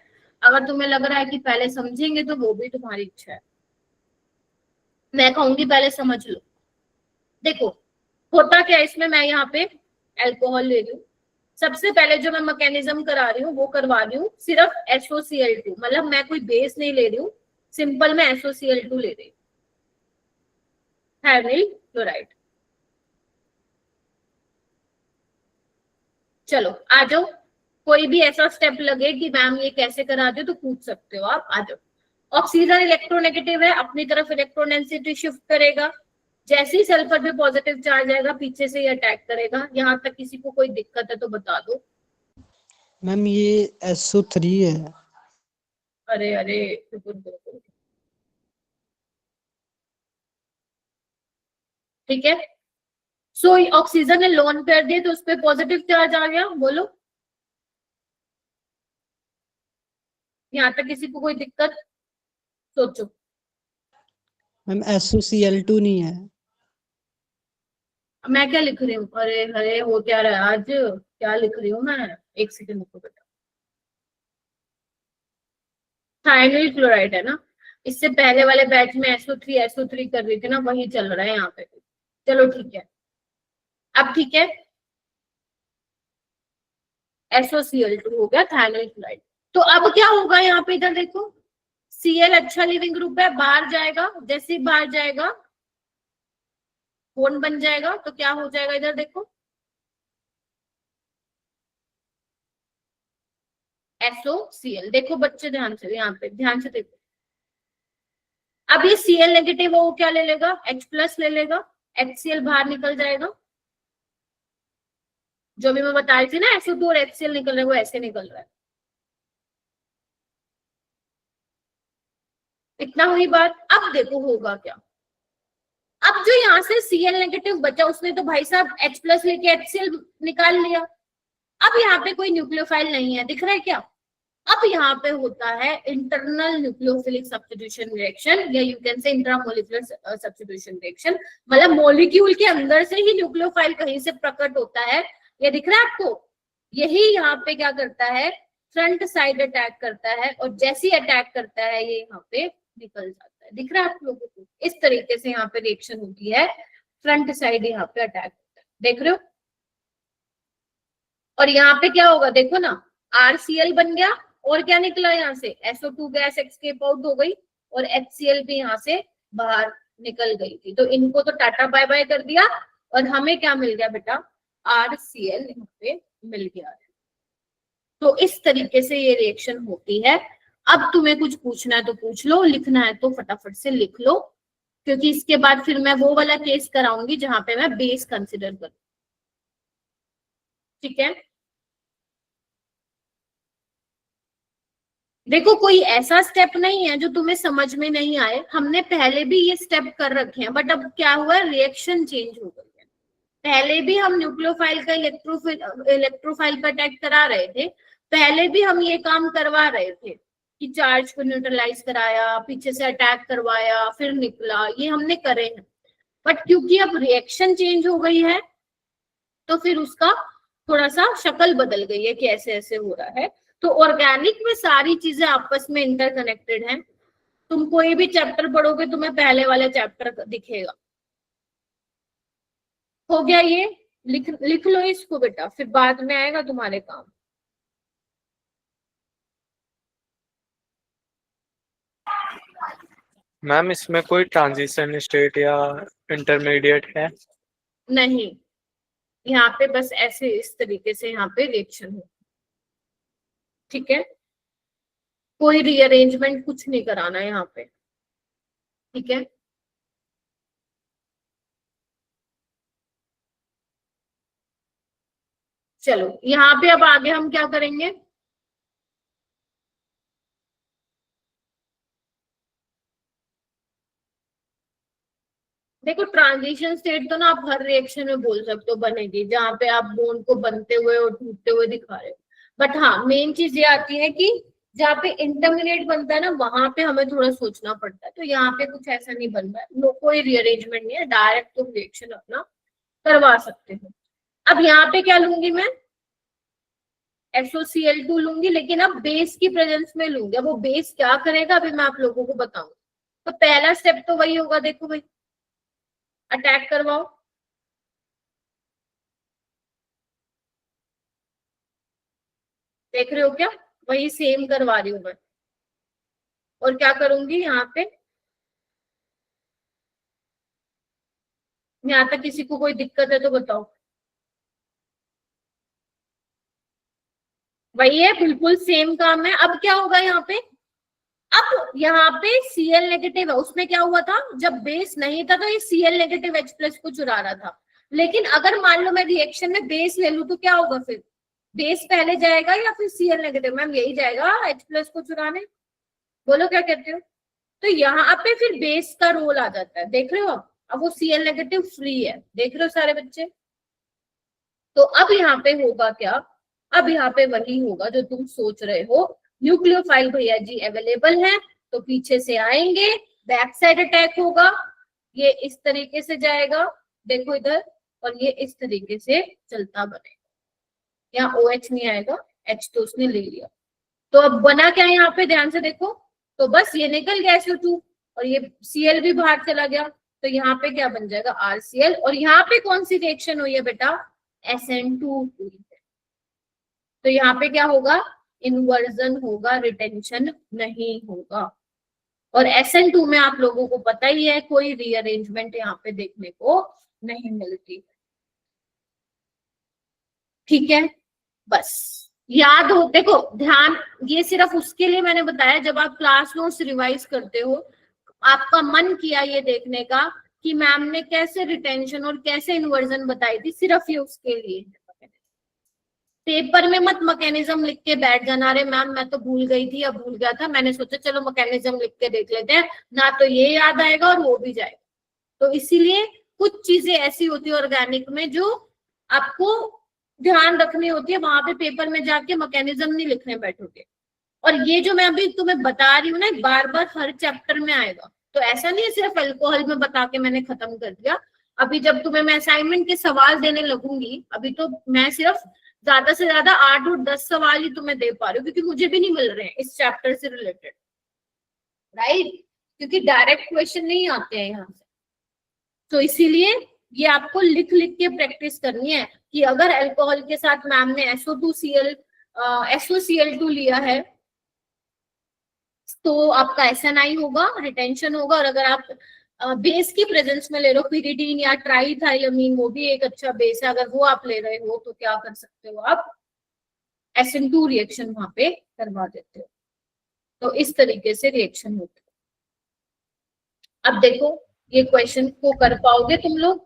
Speaker 1: अगर तुम्हें लग रहा है कि पहले समझेंगे तो वो भी तुम्हारी इच्छा है। मैं कहूंगी पहले समझ लो। देखो होता क्या है इसमें, मैं यहाँ पे अल्कोहल ले रही हूँ, सबसे पहले जो मैं मैकेनिज्म करा रही हूँ वो करवा रही हूँ सिर्फ SOCl2, मतलब मैं कोई बेस नहीं ले रही हूँ, सिंपल मैं SOCl2 ले रही हूँ, थायरनिल क्लोराइड। चलो आ जाओ, कोई भी ऐसा स्टेप लगे कि मैम ये कैसे कराते हो तो पूछ सकते हो आप, आ जाओ। ऑक्सीजन इलेक्ट्रोनेगेटिव है, अपनी तरफ इलेक्ट्रॉन डेंसिटी शिफ्ट करेगा, जैसे ही सल्फर पे पॉजिटिव चार्ज आएगा पीछे से ये अटैक करेगा। यहाँ तक किसी को कोई दिक्कत है तो बता दो।
Speaker 6: मैम ये SO3 है।
Speaker 1: अरे अरे बिल्कुल ठीक है। सो ऑक्सीजन ने लोन पेयर दिए तो उस पर पॉजिटिव चार्ज आ गया, बोलो यहाँ तक किसी को कोई दिक्कत, सोचो।
Speaker 6: मैम SOCl2 नहीं है।
Speaker 1: मैं क्या लिख रही हूँ, अरे अरे हो क्या रहा है आज, क्या लिख रही हूँ मैं, एक सेकंड रुको बेटा। थायरनिल क्लोराइड है ना, इससे पहले वाले बैच में SO3 कर रही थी ना, वही चल रहा है यहाँ पे। चलो ठीक है, अब ठीक है, SOCl2 हो गया थायरनिल क्लोराइड। तो अब क्या होगा यहाँ पे, इधर देखो Cl अच्छा लिविंग ग्रुप है, बाहर जाएगा, जैसे ही बाहर जाएगा बॉन्ड बन जाएगा, तो क्या हो जाएगा इधर देखो SOCl। देखो बच्चे ध्यान से, यहाँ पे ध्यान से देखो, अब ये Cl नेगेटिव वो क्या ले लेगा, H+ ले लेगा, HCl बाहर निकल जाएगा। जो भी मैं बता रही थी ना SO2 और HCl निकल रहा है वो ऐसे निकल रहा है। इतना हुई बात। अब देखो होगा क्या। अब जो यहाँ से Cl नेगेटिव बचा उसने तो भाई साहब H+ लेके HCl निकाल लिया। अब यहाँ पे कोई न्यूक्लियोफाइल नहीं है, दिख रहा है क्या। अब यहाँ पे होता है इंटरनल न्यूक्लियोफिलिक सब्स्टिट्यूशन रिएक्शन, या you can say intramolecular substitution reaction, मतलब मॉलिक्यूल के अंदर से ही न्यूक्लियोफाइल कहीं से प्रकट होता है। ये दिख रहा है आपको। यही यहाँ पे क्या करता है, फ्रंट साइड अटैक करता है, और जैसे ही अटैक करता है ये यहाँ पे निकल जाता है। दिख रहा है आप लोगों को। इस तरीके से यहाँ पे रिएक्शन होती है, फ्रंट साइड यहाँ पे अटैक होता है, देख रहे हो। और यहाँ पे क्या होगा देखो ना, RCl बन गया और क्या निकला यहाँ से, SO2 गैस एस्केप आउट हो गई और HCl भी यहाँ से बाहर निकल गई थी। तो इनको तो टाटा बाय बाय कर दिया और हमें क्या मिल गया बेटा, RCl यहाँ पे मिल गया है। तो इस तरीके से ये रिएक्शन होती है। अब तुम्हें कुछ पूछना है तो पूछ लो, लिखना है तो फटाफट से लिख लो, क्योंकि इसके बाद फिर मैं वो वाला केस कराऊंगी जहां पे मैं बेस कंसिडर करूँ। ठीक है, देखो कोई ऐसा स्टेप नहीं है जो तुम्हें समझ में नहीं आए, हमने पहले भी ये स्टेप कर रखे हैं, बट अब क्या हुआ, रिएक्शन चेंज हो गई है। पहले भी हम न्यूक्लियोफाइल का इलेक्ट्रोफाइल पर अटैक करा रहे थे, पहले भी हम ये काम करवा रहे थे कि चार्ज को न्यूट्रलाइज कराया, पीछे से अटैक करवाया, फिर निकला, ये हमने करे हैं। बट क्योंकि अब रिएक्शन चेंज हो गई है तो फिर उसका थोड़ा सा शक्ल बदल गई है कि ऐसे ऐसे हो रहा है। तो ऑर्गेनिक में सारी चीजें आपस में इंटरकनेक्टेड हैं। तुम कोई भी चैप्टर पढ़ोगे तुम्हें पहले वाला चैप्टर दिखेगा। हो गया ये, लिख लो इसको बेटा, फिर बाद में आएगा तुम्हारे काम।
Speaker 4: मैम इसमें कोई ट्रांजिशन स्टेट या इंटरमीडिएट है?
Speaker 1: नहीं, यहाँ पे बस ऐसे इस तरीके से यहाँ पे रिएक्शन हो। ठीक है, कोई रीअरेंजमेंट कुछ नहीं कराना है यहाँ पे। ठीक है, चलो यहाँ पे अब आगे हम क्या करेंगे, देखो ट्रांजिशन स्टेट तो ना आप हर रिएक्शन में बोल सकते हो बनेगी, जहाँ पे आप बोन को बनते हुए और टूटते हुए दिखा रहे हो। बट हाँ, मेन चीज ये आती है कि जहाँ पे इंटरमीडिएट बनता है ना, वहां पे हमें थोड़ा सोचना पड़ता है। तो यहाँ पे कुछ ऐसा नहीं बन रहा है, कोई रीअरेंजमेंट नहीं है, डायरेक्ट तुम रिएक्शन अपना करवा सकते हो। अब यहाँ पे क्या लूंगी मैं, SOCl2 लूंगी, लेकिन अब बेस की प्रेजेंस में लूंगी। अब वो बेस क्या करेगा अभी मैं आप लोगों को बताऊंगी। तो पहला स्टेप तो वही होगा, देखो भाई, अटैक करवाओ। देख रहे हो क्या, वही सेम करवा रही हूं मैं। और क्या करूंगी यहाँ पे, यहाँ तक किसी को कोई दिक्कत है तो बताओ। वही है, बिल्कुल सेम काम है। अब क्या होगा यहाँ पे, अब यहाँ पे Cl नेगेटिव है, उसमें क्या हुआ था, जब बेस नहीं था तो ये Cl नेगेटिव H+ को चुरा रहा था। लेकिन अगर मान लो मैं रिएक्शन में बेस ले लूं तो क्या होगा, फिर बेस पहले जाएगा या फिर Cl नेगेटिव, मैम यही जाएगा H+ को चुराने। बोलो क्या कहते हो। तो यहाँ पे फिर बेस का रोल आ जाता है, देख रहे हो आप। अब वो Cl नेगेटिव फ्री है, देख रहे हो सारे बच्चे। तो अब यहाँ पे होगा क्या, अब यहाँ पे वही होगा जो तुम सोच रहे हो, न्यूक्लियोफाइल भैया जी अवेलेबल है तो पीछे से आएंगे, बैक साइड अटैक होगा, ये इस तरीके से जाएगा, देखो इधर, और ये इस तरीके से चलता बनेगा। यहाँ OH नहीं आएगा, H तो उसने ले लिया। तो अब बना क्या यहाँ पे, ध्यान से देखो, तो बस ये निकल गया SO2 और ये Cl भी बाहर चला गया। तो यहाँ पे क्या बन जाएगा, RCl। और यहाँ पे कौन सी रिएक्शन हुई है बेटा, SN2 हुई है। तो यहाँ पे क्या होगा, इन्वर्जन होगा, रिटेंशन नहीं होगा। और SN2 में आप लोगों को पता ही है कोई रीअरेंजमेंट यहाँ पे देखने को नहीं मिलती। ठीक है, बस याद हो, देखो ध्यान, ये सिर्फ उसके लिए मैंने बताया जब आप क्लास नोट्स रिवाइज करते हो। आपका मन किया ये देखने का कि मैम ने कैसे रिटेंशन और कैसे इन्वर्जन बताई थी, सिर्फ ये उसके लिए। पेपर में मत मैकेनिज्म लिख के बैठ जाना, अरे मैम मैं तो भूल गई थी या भूल गया था, मैंने सोचा चलो मैकेनिज्म लिख के देख लेते हैं, ना तो ये याद आएगा और वो भी जाएगा। तो इसीलिए कुछ चीजें ऐसी होती है ऑर्गेनिक में जो आपको ध्यान रखनी होती है, वहां पे पेपर में जाके मैकेनिज्म नहीं लिखने बैठोगे। और ये जो मैं अभी तुम्हें बता रही हूँ ना, बार बार हर चैप्टर में आएगा, तो ऐसा नहीं है सिर्फ अल्कोहल में बता के मैंने खत्म कर दिया। अभी जब तुम्हें मैं असाइनमेंट के सवाल देने लगूंगी, अभी तो मैं सिर्फ ज्यादा से ज्यादा 8 और 10 सवाल ही तुम्हें दे पा रही हूँ, क्योंकि मुझे भी नहीं मिल रहे हैं इस चैप्टर से रिलेटेड, राइट, क्योंकि डायरेक्ट क्वेश्चन नहीं आते हैं यहाँ से। तो इसीलिए ये आपको लिख लिख के प्रैक्टिस करनी है कि अगर अल्कोहल के साथ मैम ने SOCl2 लिया है तो आपका SNI होगा, रिटेंशन होगा। और अगर आप बेस की प्रेजेंस में ले रहे हो, पिरिडीन या ट्राइथाइलामीन, वो भी एक अच्छा बेस है, अगर वो आप ले रहे हो तो क्या कर सकते हो आप, SN2 रिएक्शन वहां पे करवा देते हो। तो इस तरीके से रिएक्शन होते हैं। अब देखो ये क्वेश्चन को कर पाओगे तुम लोग,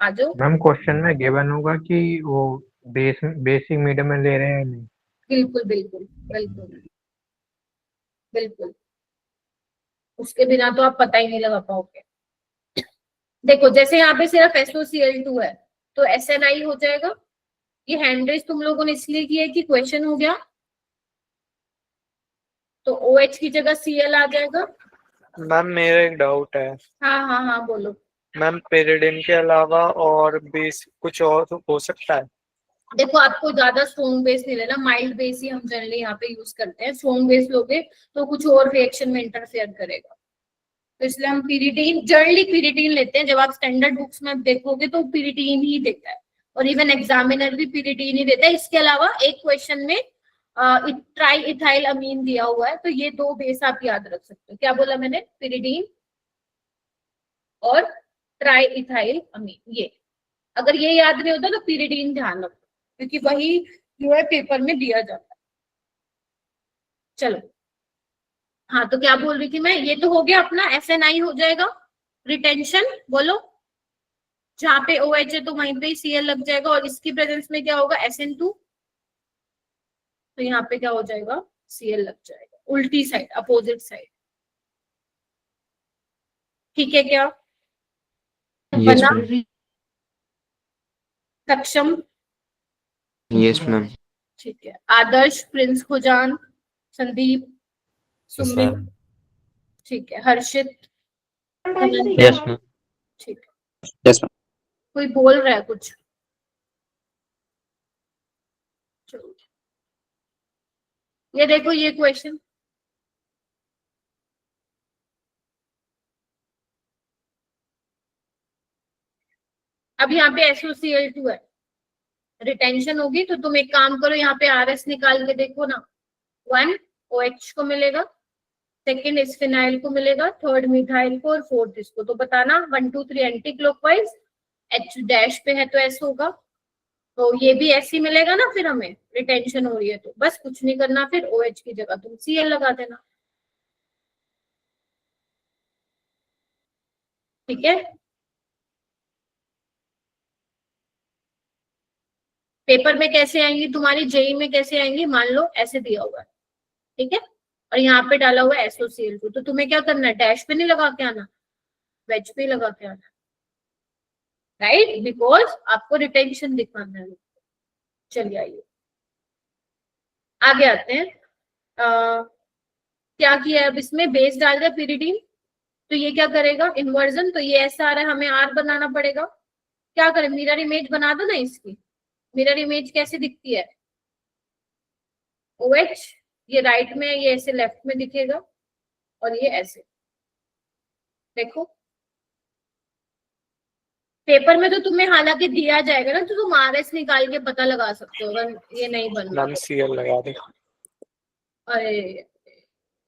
Speaker 1: आ जाओ।
Speaker 3: मैम क्वेश्चन में गिवन होगा कि वो बेसिक मीडियम में ले रहे हैं या नहीं?
Speaker 1: बिल्कुल बिल्कुल बिल्कुल बिल्कुल, उसके बिना तो आप पता ही नहीं लगा पाओगे। देखो जैसे यहाँ पे सिर्फ SOCl2 है तो SNI हो जाएगा। ये हैंड रेज तुम लोगों ने इसलिए किया है कि क्वेश्चन हो गया, तो OH की जगह Cl आ जाएगा।
Speaker 4: मैम मेरा एक डाउट है,
Speaker 1: हाँ हाँ हाँ बोलो।
Speaker 4: मैम पेरिडिन के अलावा और बेस कुछ और हो सकता है?
Speaker 1: देखो आपको ज्यादा स्ट्रॉन्ग बेस नहीं लेना, माइल्ड बेस ही हम जनरली यहाँ पे यूज करते हैं। स्ट्रॉन्ग बेस लोगे तो कुछ और रिएक्शन में इंटरफेयर करेगा, तो इसलिए हम पिरिडीन, जनरली पिरिडीन लेते हैं। जब आप स्टैंडर्ड बुक्स में देखोगे तो पिरिडीन ही देता है, और इवन एग्जामिनर भी पिरिडीन ही देता है। इसके अलावा एक क्वेश्चन में ट्राई इथाइल अमीन दिया हुआ है, तो ये 2 बेस आप याद रख सकते हो। क्या बोला मैंने, पिरिडीन और ट्राई इथाइल अमीन। ये अगर ये याद नहीं होता तो पिरिडीन ध्यान रखो, क्योंकि वही जो है पेपर में दिया जाता है। चलो हाँ, तो क्या बोल रही थी मैं, ये तो हो गया अपना। SNI हो जाएगा, रिटेंशन बोलो, जहां पे OH है तो वहीं पे Cl लग जाएगा, और इसकी प्रेजेंस में क्या होगा, SN2, तो यहाँ पे क्या हो जाएगा, Cl लग जाएगा, उल्टी साइड, अपोजिट साइड। ठीक है क्या
Speaker 2: यस
Speaker 1: बना,
Speaker 2: मैम।
Speaker 1: सक्षम?
Speaker 2: Yes ma'am.
Speaker 1: ठीक है, आदर्श, प्रिंस, खुजान, संदीप, सुमित, ठीक है, हर्षित,
Speaker 2: यस मैम।
Speaker 1: ठीक है।
Speaker 2: Yes ma'am.
Speaker 1: कोई बोल रहा है कुछ? चलो ये देखो ये क्वेश्चन, अब यहाँ पे SOCl2 है, रिटेंशन होगी, तो तुम एक काम करो, यहाँ पे RS निकाल के देखो ना। 1 OH को मिलेगा, सेकेंड इस फिनाइल को मिलेगा, थर्ड मिथाइल को, और फोर्थ इसको। तो बताना 1 2 3 एंटी क्लॉकवाइज, H डैश पे है तो S होगा, तो ये भी S ही मिलेगा ना। फिर हमें रिटेंशन हो रही है तो बस कुछ नहीं करना, फिर OH की जगह तुम Cl लगा देना, ठीक है। पेपर में कैसे आएंगी तुम्हारी, जेई में कैसे आएंगी, मान लो ऐसे दिया हुआ है, ठीक है, और यहाँ पे डाला हुआ है SOCl2, तो तुम्हें क्या करना है, डैश पे नहीं लगा के आना, वेज पे लगा के आना, राइट, बिकॉज आपको रिटेंशन दिखाना है। चलिए आइए आगे आते हैं। क्या किया है अब, इसमें बेस डाल दिया पिरिडीन, तो ये क्या करेगा, इन्वर्जन, तो ये ऐसा आ रहा है, हमें R बनाना पड़ेगा। क्या करें, मिरर इमेज बना दो ना इसकी। मिरर इमेज कैसे दिखती है, OH ये राइट में, ये ऐसे लेफ्ट में दिखेगा, और ये ऐसे, देखो पेपर में तो तुम्हें हालांकि दिया जाएगा ना, तो तुम RS निकाल के पता लगा सकते हो अगर ये नहीं बन रहा।
Speaker 4: मैम Cl लगा दे।
Speaker 1: अरे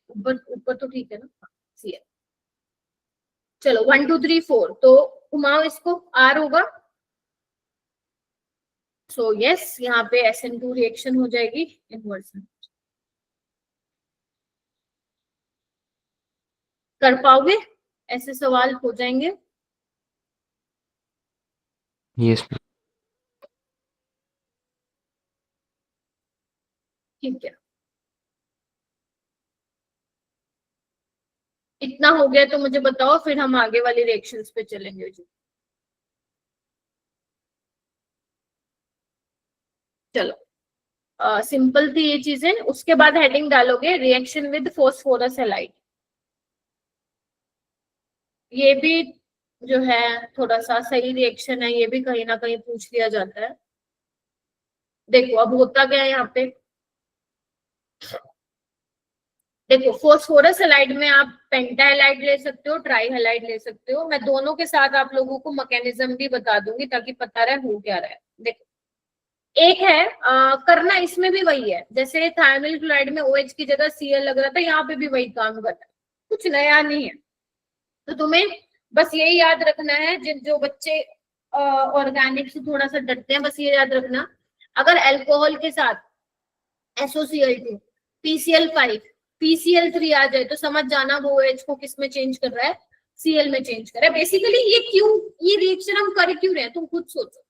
Speaker 1: ऊपर ऊपर तो ठीक है ना, Cl। चलो 1 2 3 4, तो घुमाओ इसको, R होगा, सो यस यहाँ पे SN2 रिएक्शन हो जाएगी, इन्वर्सन। कर पाओगे? ऐसे सवाल हो जाएंगे?
Speaker 2: Yes ma'am.
Speaker 1: ठीक है, इतना हो गया तो मुझे बताओ, फिर हम आगे वाली रिएक्शंस पे चलेंगे जी। चलो, सिंपल थी ये चीजें। उसके बाद हेडिंग डालोगे रिएक्शन विद फॉस्फोरस हैलाइड। ये भी जो है थोड़ा सा सही रिएक्शन है, ये भी कहीं ना कहीं पूछ लिया जाता है। देखो अब होता क्या है यहाँ पे, देखो फॉस्फोरस हैलाइड में आप पेंटाहैलाइड ले सकते हो, ट्राई हैलाइड ले सकते हो। मैं दोनों के साथ आप लोगों को मैकेनिज्म भी बता दूंगी ताकि पता रहे हो क्या रहा है। देखो एक है करना इसमें भी वही है, जैसे थायमिल क्लोराइड में OH की जगह Cl लग रहा था, यहाँ पे भी वही काम कर रहा है, कुछ नया नहीं है। तो तुम्हें बस यही याद रखना है, जिन जो बच्चे ऑर्गेनिक से थोड़ा सा डरते हैं, बस ये याद रखना, अगर अल्कोहल के साथ SOCl2 PCl5 PCl3 आ जाए तो समझ जाना वो OH को किस में चेंज कर रहा है, Cl में चेंज कर रहा है। बेसिकली ये क्यों, ये रिएक्शन हम कर क्यों रहे हैं, तुम खुद सोचो।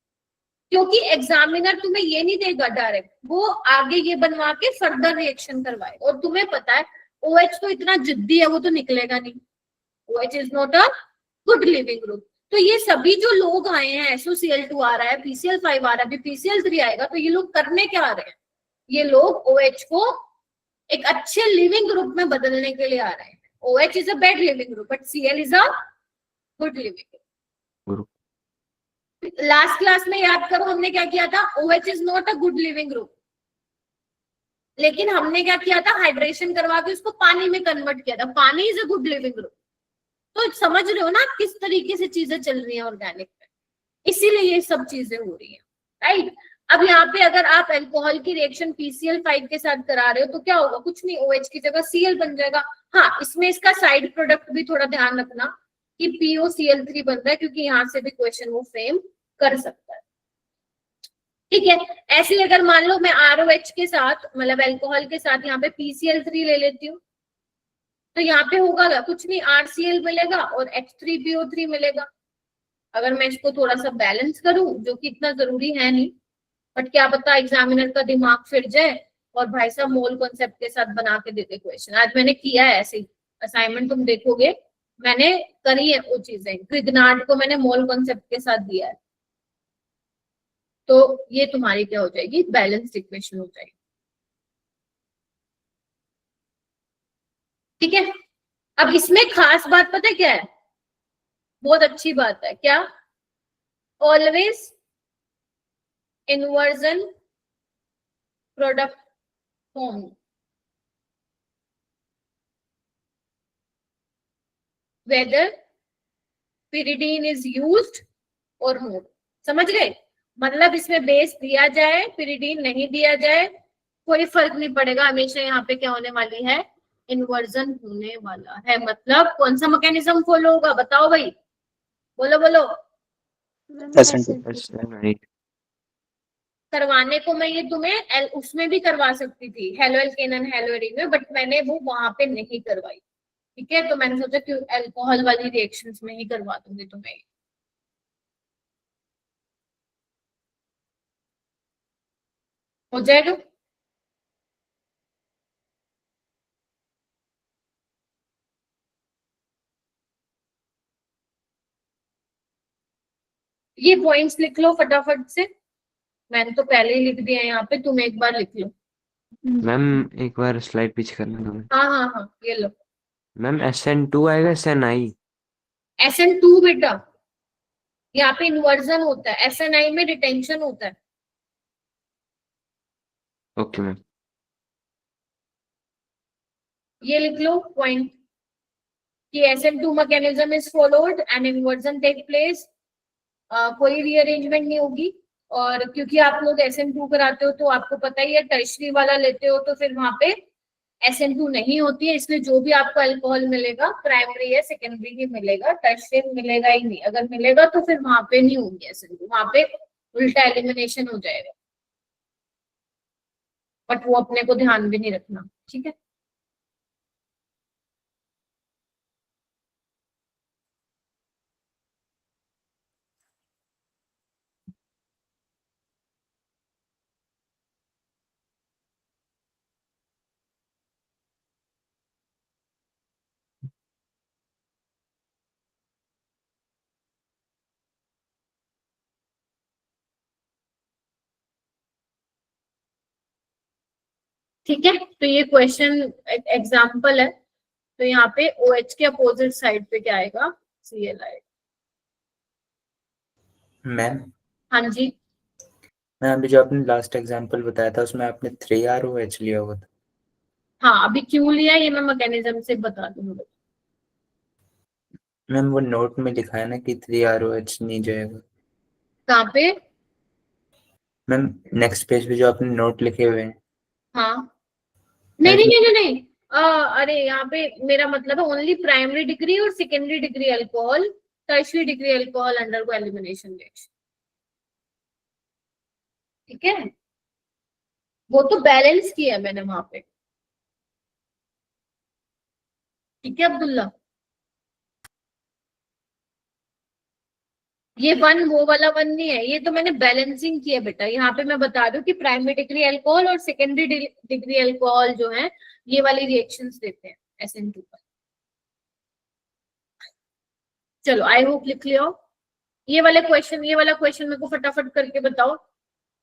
Speaker 1: क्योंकि एग्जामिनर तुम्हें ये नहीं देगा डायरेक्ट, वो आगे ये बनवा के फर्दर रिएक्शन करवाएगा। और तुम्हें पता है OH तो इतना जिद्दी है, वो तो निकलेगा नहीं। OH is not a good leaving group. तो ये सभी जो लोग आए हैं, SOCl2 आ रहा है, PCl5 आ रहा है, अभी PCl3 आएगा, तो ये लोग करने क्या आ रहे हैं, ये लोग OH को एक अच्छे लिविंग ग्रुप में बदलने के लिए आ रहे हैं। OH is a bad leaving group but Cl is a good leaving group. Last class में याद करो हमने क्या किया था, OH is not a good leaving group, लेकिन हमने क्या किया था, हाइड्रेशन करवा के उसको पानी में कन्वर्ट किया था। पानी is a good leaving group. तो समझ रहे हो ना किस तरीके से चीजें चल रही हैं ऑर्गेनिक में, इसीलिए ये सब चीजें हो रही हैं, राइट। अब यहाँ पे अगर आप अल्कोहल की रिएक्शन PCl5 के साथ करा रहे हो तो क्या होगा, कुछ नहीं, OH की जगह Cl बन जाएगा। हाँ, इसमें इसका साइड प्रोडक्ट भी थोड़ा ध्यान रखना कि POCl3 बन रहा है, क्योंकि यहाँ से भी क्वेश्चन वो फ्रेम कर सकता है। ठीक है, ऐसे अगर मान लो मैं ROH के साथ, मतलब अल्कोहल के साथ यहाँ पे PCl3 ले लेती हूँ, तो यहाँ पे होगा क्या, कुछ नहीं, RCl मिलेगा और H3PO3 मिलेगा। अगर मैं इसको थोड़ा सा बैलेंस करूं, जो कि इतना जरूरी है नहीं, बट क्या पता एग्जामिनर का दिमाग फिर जाए और भाई साहब मोल कॉन्सेप्ट के साथ बना के देते क्वेश्चन। आज मैंने किया है ऐसे असाइनमेंट, तुम देखोगे मैंने करी है वो चीजें। ग्रिग्नार्ड को मैंने मोल कॉन्सेप्ट के साथ दिया है, तो ये तुम्हारी क्या हो जाएगी, बैलेंस्ड इक्वेशन हो जाएगी। ठीक है, अब इसमें खास बात पता है क्या है, बहुत अच्छी बात है, क्या, always inversion product form, whether pyridine is used और मोर। समझ गए, मतलब इसमें बेस दिया जाए, pyridine नहीं दिया जाए, कोई फर्क नहीं पड़ेगा, हमेशा यहाँ पे क्या होने वाली है, इन्वर्जन होने वाला है। मतलब कौन सा मैकेनिज्म फॉलो होगा, बताओ भाई, बोलो बोलो। करवाने को मैं ये तुम्हें उसमें भी करवा सकती थी, halo alkane and hello arene में, बट मैंने वो वहां पे नहीं करवाई। ठीक है, तो मैंने सोचा कि अल्कोहल वाली रिएक्शंस में ही करवा दूंगी तुम्हें। हो जाएगा। ये पॉइंट्स लिख लो फटाफट से, मैंने तो पहले ही लिख दिया है यहाँ पे, तुम एक बार लिख लो।
Speaker 2: मैम एक बार स्लाइड पीछे करना दो।
Speaker 1: हाँ हाँ हाँ, ये लो।
Speaker 2: मैम SN2 आएगा SNI?
Speaker 1: SN2 बेटा, यहाँ पे इन्वर्जन होता है, SNI में रिटेंशन होता है।
Speaker 2: Okay ma'am.
Speaker 1: ये लिख लो पॉइंट कि SN2 mechanism is followed and inversion take place, कोई रीअरेंजमेंट नहीं होगी। और क्योंकि आप लोग SN2 कराते हो तो आपको पता ही है, टर्शरी वाला लेते हो तो फिर वहां पे SN2 नहीं होती है, इसलिए जो भी आपको अल्कोहल मिलेगा प्राइमरी या सेकेंडरी ही मिलेगा, टर्शरी मिलेगा ही नहीं। अगर मिलेगा तो फिर वहां पे नहीं होंगे SN2, वहां पे उल्टा एलिमिनेशन हो जाएगा, बट वो अपने को ध्यान भी नहीं रखना। ठीक है, ठीक है, तो ये क्वेश्चन एग्जाम्पल है। तो यहाँ पे OH के अपोजिट साइड पे क्या आएगा, Cl आएगा।
Speaker 7: मैम
Speaker 1: हाँ जी,
Speaker 7: मैम अभी जो आपने लास्ट एग्जांपल बताया था उसमें आपने 3ROH लिया हुआ था।
Speaker 1: हाँ अभी क्यों लिया ये मैं मैकेनिज्म से बता दूंगी।
Speaker 7: मैम वो नोट में लिखा है ना कि 3ROH नहीं जाएगा।
Speaker 1: कहाँ पे?
Speaker 7: मैम नेक्स्ट पेज पे जो आपने नोट लिखे हुए हैं।
Speaker 1: हाँ नहीं
Speaker 7: मैम,
Speaker 1: नहीं नहीं नहीं नहीं अरे यहाँ पे मेरा मतलब है ओनली प्राइमरी डिग्री और secondary degree alcohol, tertiary degree alcohol undergo elimination reaction. ठीक है, वो तो बैलेंस किया है मैंने वहां पे। ठीक है अब्दुल्ला, ये वन वो वाला वन नहीं है, ये तो मैंने बैलेंसिंग किया बेटा। यहाँ पे मैं बता दूं कि प्राइमरी डिग्री अल्कोहल और सेकेंडरी डिग्री अल्कोहल जो है ये वाली रिएक्शंस देते हैं SN2 पर। चलो आई होप लिख लिया हो। ये वाला क्वेश्चन मेरे को फटाफट करके बताओ,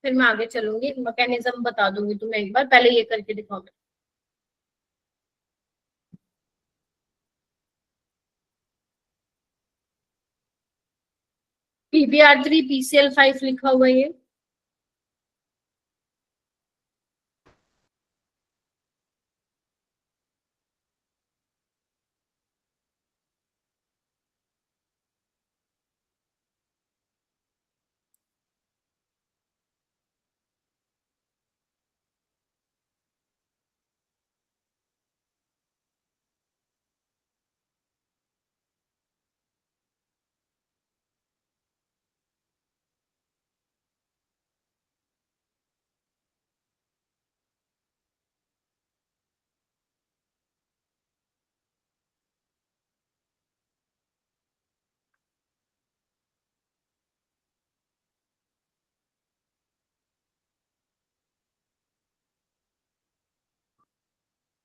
Speaker 1: फिर मैं आगे चलूंगी, मैकेनिज्म बता दूंगी तुम्हें। एक बार पहले ये करके दिखाओ। PBr3 PCl5 लिखा हुआ है ये।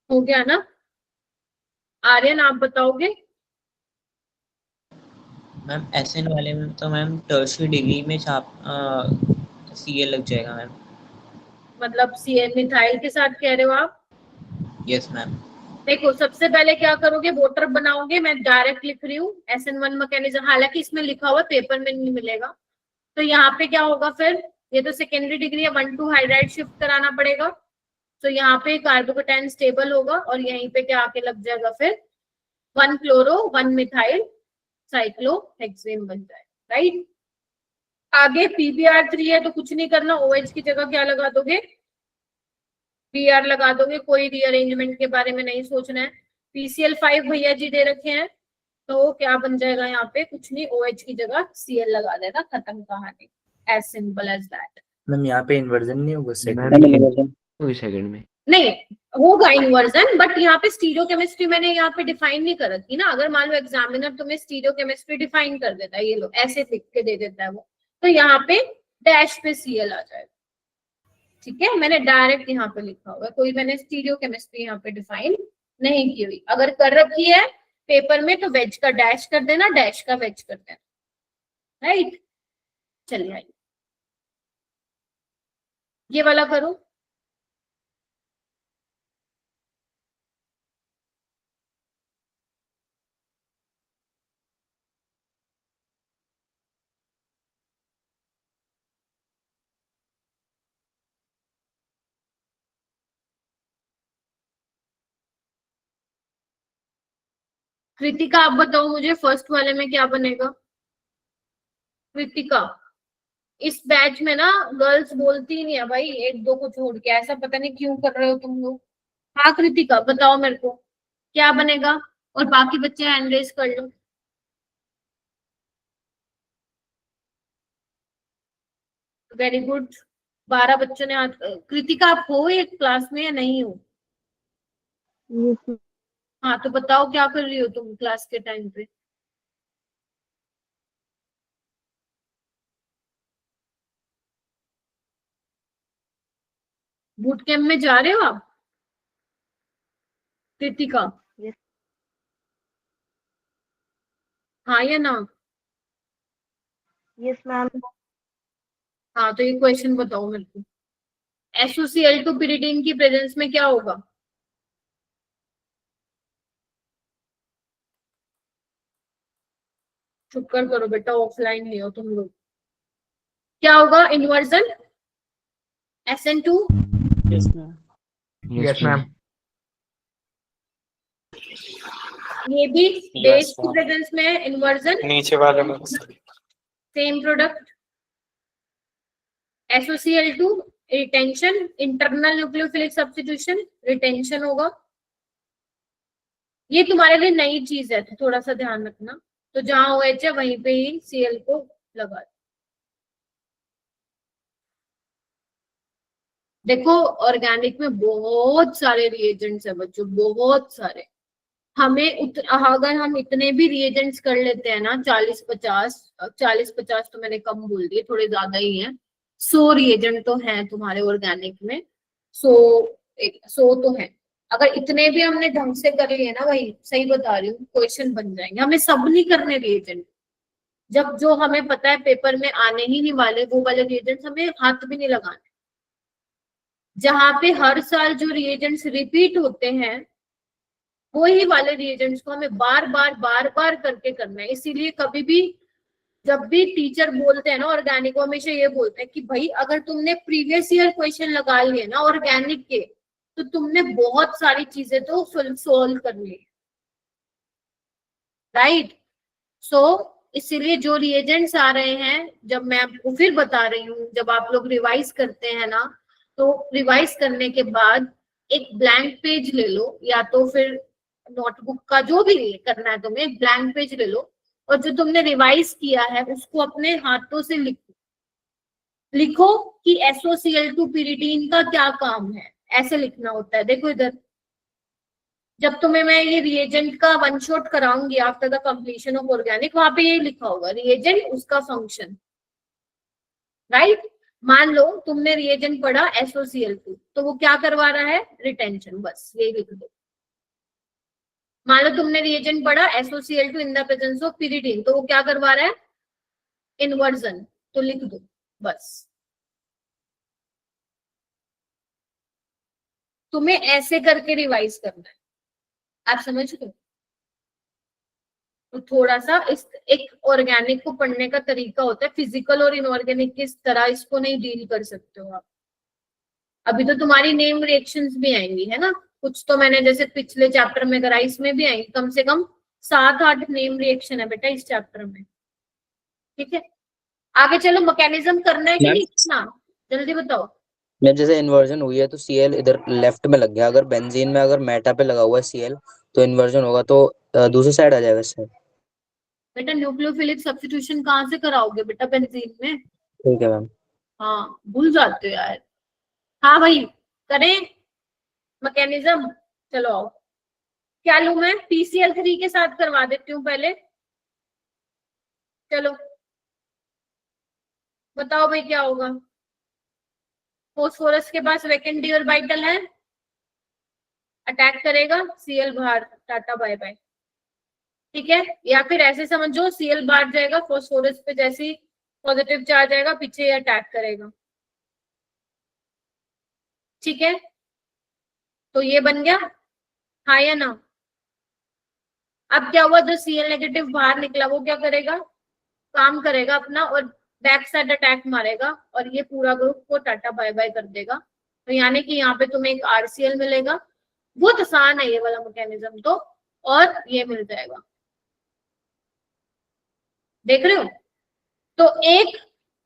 Speaker 1: हो गया ना? आर्यन आप बताओगे?
Speaker 8: मैम SN वाले में तो मैम टर्शियरी डिग्री में छाप Cl लग जाएगा मैम।
Speaker 1: मतलब CN मिथाइल के साथ कह रहे हो आप?
Speaker 8: Yes ma'am.
Speaker 1: देखो सबसे पहले क्या करोगे, वोटर बनाओगे। मैं डायरेक्ट लिख रही हूँ SN1 मैकेनिज्म, हालांकि इसमें लिखा हुआ पेपर में नहीं मिलेगा। तो यहाँ पे क्या होगा फिर, ये तो सेकेंडरी डिग्री है, 1,2 हाइड्राइड शिफ्ट कराना पड़ेगा। तो यहाँ पे कार्बोकेटाइन स्टेबल होगा और यहीं पे क्या आके लग जाएगा फिर, 1 क्लोरो 1 मिथाइल साइक्लोहेक्सेन बन जाए। राइट, आगे PBr3 है तो कुछ नहीं करना, OH की जगह क्या लगा दोगे, Br लगा दोगे। कोई रीअरेंजमेंट के बारे में नहीं सोचना है। PCl5 भैया जी दे रखे हैं, तो क्या बन जाएगा यहाँ पे, कुछ नहीं, OH की जगह Cl लगा देना, खत्म कहानी। As simple as that.
Speaker 7: Ma'am यहाँ पे इन्वर्जन नहीं होगा सेकंड
Speaker 2: मैम सेकंड में
Speaker 1: नहीं होगा इन्वर्जन, बट यहाँ पे स्टीरियोकेमिस्ट्री मैंने यहाँ पे डिफाइन नहीं कर रखी ना। अगर मान लो एग्जामिनर तुम्हें स्टीरियोकेमिस्ट्री डिफाइन कर देता है, ये लो ऐसे लिख के दे देता है वो, तो यहाँ पे डैश पे Cl आ जाएगा। ठीक है, मैंने डायरेक्ट यहाँ पे लिखा हुआ है, कोई मैंने स्टीरियोकेमिस्ट्री यहाँ पे डिफाइन नहीं की हुई। अगर कर रखी है पेपर में तो वेज का डैश कर देना, डैश का वेज कर देना। राइट, चलिए आइए ये वाला करो। कृतिका आप बताओ मुझे, फर्स्ट वाले में क्या बनेगा? कृतिका, इस बैच में ना गर्ल्स बोलती ही नहीं है भाई, एक दो को छोड़ के, ऐसा पता नहीं क्यों कर रहे हो तुम लोग। हाँ कृतिका बताओ मेरे को क्या बनेगा, और बाकी बच्चे हैंड रेज कर लो। वेरी गुड, 12 बच्चों ने हाथ। कृतिका आप हो एक क्लास में या नहीं हो? हाँ तो बताओ क्या कर रही हो तुम क्लास के टाइम पे? बूट कैंप में जा रहे हो आप कृतिका? हाँ या ना?
Speaker 9: Yes ma'am.
Speaker 1: हाँ तो ये क्वेश्चन बताओ मेरे को, SOCl2 pyridine की प्रेजेंस में क्या होगा? शुक्र करो बेटा ऑफलाइन नहीं हो तुम लोग। क्या होगा? Inversion SN2।
Speaker 6: Yes ma'am.
Speaker 3: Yes ma'am.
Speaker 1: ये भी बेस
Speaker 4: Yes,
Speaker 1: की
Speaker 4: ma'am.
Speaker 1: प्रेजेंस में है, इन्वर्जन
Speaker 4: नीचे वाले में
Speaker 1: same product. SOCl2 retention, internal nucleophilic substitution, retention होगा। ये तुम्हारे लिए नई चीज है तो थोड़ा सा ध्यान रखना। तो जहां OH है वहीं पे ही Cl को लगा। देखो ऑर्गेनिक में बहुत सारे रिएजेंट्स है बच्चों, बहुत सारे। अगर हम इतने भी रिएजेंट्स कर लेते हैं ना, 40-50 तो मैंने कम बोल दिए, थोड़े ज्यादा ही है। 100 रिएजेंट तो हैं तुम्हारे ऑर्गेनिक में, 100 तो है। अगर इतने भी हमने ढंग से कर लिए ना, वही सही बता रही हूँ, क्वेश्चन बन जाएंगे। हमें सब नहीं करने रिएजेंट, जब जो हमें पता है पेपर में आने ही नहीं वाले वो वाले रिएजेंट्स हमें हाथ भी नहीं लगाने। जहां पे हर साल जो रिएजेंट्स रिपीट होते हैं वही वाले रिएजेंट्स को हमें बार बार करके करना है। इसीलिए कभी भी जब भी टीचर बोलते हैं ना ऑर्गेनिक, वो हमेशा ये बोलते हैं कि भाई अगर तुमने प्रीवियस ईयर क्वेश्चन लगा लिए ना ऑर्गेनिक के, तो तुमने बहुत सारी चीजें तो सोल्व कर ली, राइट। सो इसीलिए जो रिएजेंट्स आ रहे हैं, जब मैं आपको फिर बता रही हूँ, जब आप लोग रिवाइज करते हैं ना, तो रिवाइज करने के बाद एक ब्लैंक पेज ले लो, या तो फिर नोटबुक का जो भी करना है तुम्हें, ब्लैंक पेज ले लो और जो तुमने रिवाइज किया है उसको अपने हाथों से लिखो कि SOCl2 pyridine का क्या काम है, ऐसे लिखना होता है। देखो इधर, जब तुम्हें मैं ये रिएजेंट का वन शॉट कराऊंगी after the completion of organic, वहां पे ये लिखा होगा रिएजेंट, उसका फंक्शन, राइट। मान लो तुमने रिएजेंट पढ़ा SOCl2, तो वो क्या करवा रहा है? रिटेंशन, बस ये लिख दो। मान लो तुमने रिएजेंट पढ़ा SOCl2 in the presence of pyridine, तो वो क्या करवा रहा है? इन्वर्जन, तो लिख दो बस। तुम्हें ऐसे करके रिवाइज करना है, आप समझ गए? तो थोड़ा सा इस एक ऑर्गेनिक को पढ़ने का तरीका होता है, फिजिकल और इनऑर्गेनिक किस तरह इसको नहीं डील कर सकते हो आप। अभी तो तुम्हारी नेम रिएक्शंस भी आएंगी, है ना, कुछ तो मैंने जैसे पिछले चैप्टर में करा, इसमें भी आएंगी। कम से कम 7-8 नेम रिएक्शन है बेटा इस चैप्टर में, ठीक है। आगे चलो, मैकेनिज्म करना है कि नहीं लिखना, जल्दी बताओ।
Speaker 9: मैम जैसे इन्वर्जन हुई है तो Cl इधर लेफ्ट में लग गया, अगर बेंजीन में अगर मेटा पे लगा हुआ है Cl तो इन्वर्जन होगा, तो दूसरी साइड आ जाएगा इससे।
Speaker 1: बेटा न्यूक्लियोफिलिक सब्स्टिट्यूशन कहाँ से कराओगे बेटा? बेंजीन में।
Speaker 9: ठीक है मैम।
Speaker 1: हाँ भूल जाते हो यार। हाँ भाई करें मैकेनिज्म, चलो आओ। क्या लूं मैं? PCl3 के साथ करवा देती हूँ पहले, चलो बताओ भाई क्या होगा। फोस्फोरस के पास वैकेंट डी ऑर्बिटल है, अटैक करेगा, Cl बाहर, टाटा बाय बाय, ठीक है। या फिर ऐसे समझो, Cl बाहर जाएगा, फोस्फोरस पे जैसे ही पॉजिटिव चार्ज आएगा पीछे अटैक करेगा, ठीक है। तो ये बन गया, हाँ या ना? अब क्या हुआ, जो Cl नेगेटिव बाहर निकला वो क्या करेगा? काम करेगा अपना और बैक साइड अटैक मारेगा और ये पूरा ग्रुप को टाटा बाय बाय कर देगा। तो यानी कि यहाँ पे तुम्हें एक RCl मिलेगा। बहुत आसान है ये वाला मैकेनिज्म तो, और ये मिल जाएगा, देख रहे हो। तो एक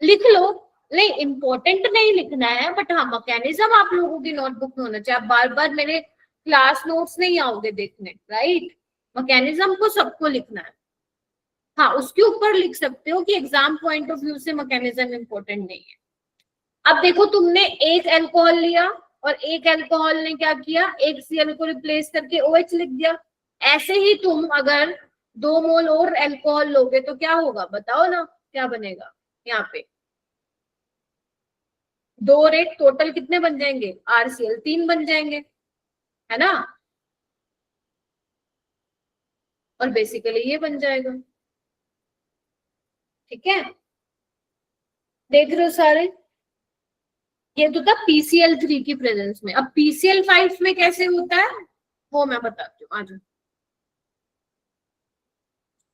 Speaker 1: लिख लो, नहीं इंपॉर्टेंट नहीं लिखना है, बट हाँ मैकेनिज्म आप लोगों की नोटबुक में होना चाहिए। आप बार बार मेरे क्लास नोट्स नहीं आओगे देखने, राइट। मैकेनिज्म को सबको लिखना है। हाँ उसके ऊपर लिख सकते हो कि एग्जाम पॉइंट ऑफ व्यू से मैकेनिज्म इंपॉर्टेंट नहीं है। अब देखो तुमने एक अल्कोहल लिया और एक अल्कोहल ने क्या किया, एक Cl को रिप्लेस करके OH लिख दिया। ऐसे ही तुम अगर 2 मोल और अल्कोहल लोगे तो क्या होगा बताओ ना, क्या बनेगा? यहाँ पे 2 और 1 टोटल कितने बन जाएंगे? RCl 3 बन जाएंगे, है ना। और बेसिकली ये बन जाएगा, ठीक है। देख रहे हो सारे? ये तो था PCl3 की प्रेजेंस में। अब PCl5 में कैसे होता है वो मैं बताती हूँ। आज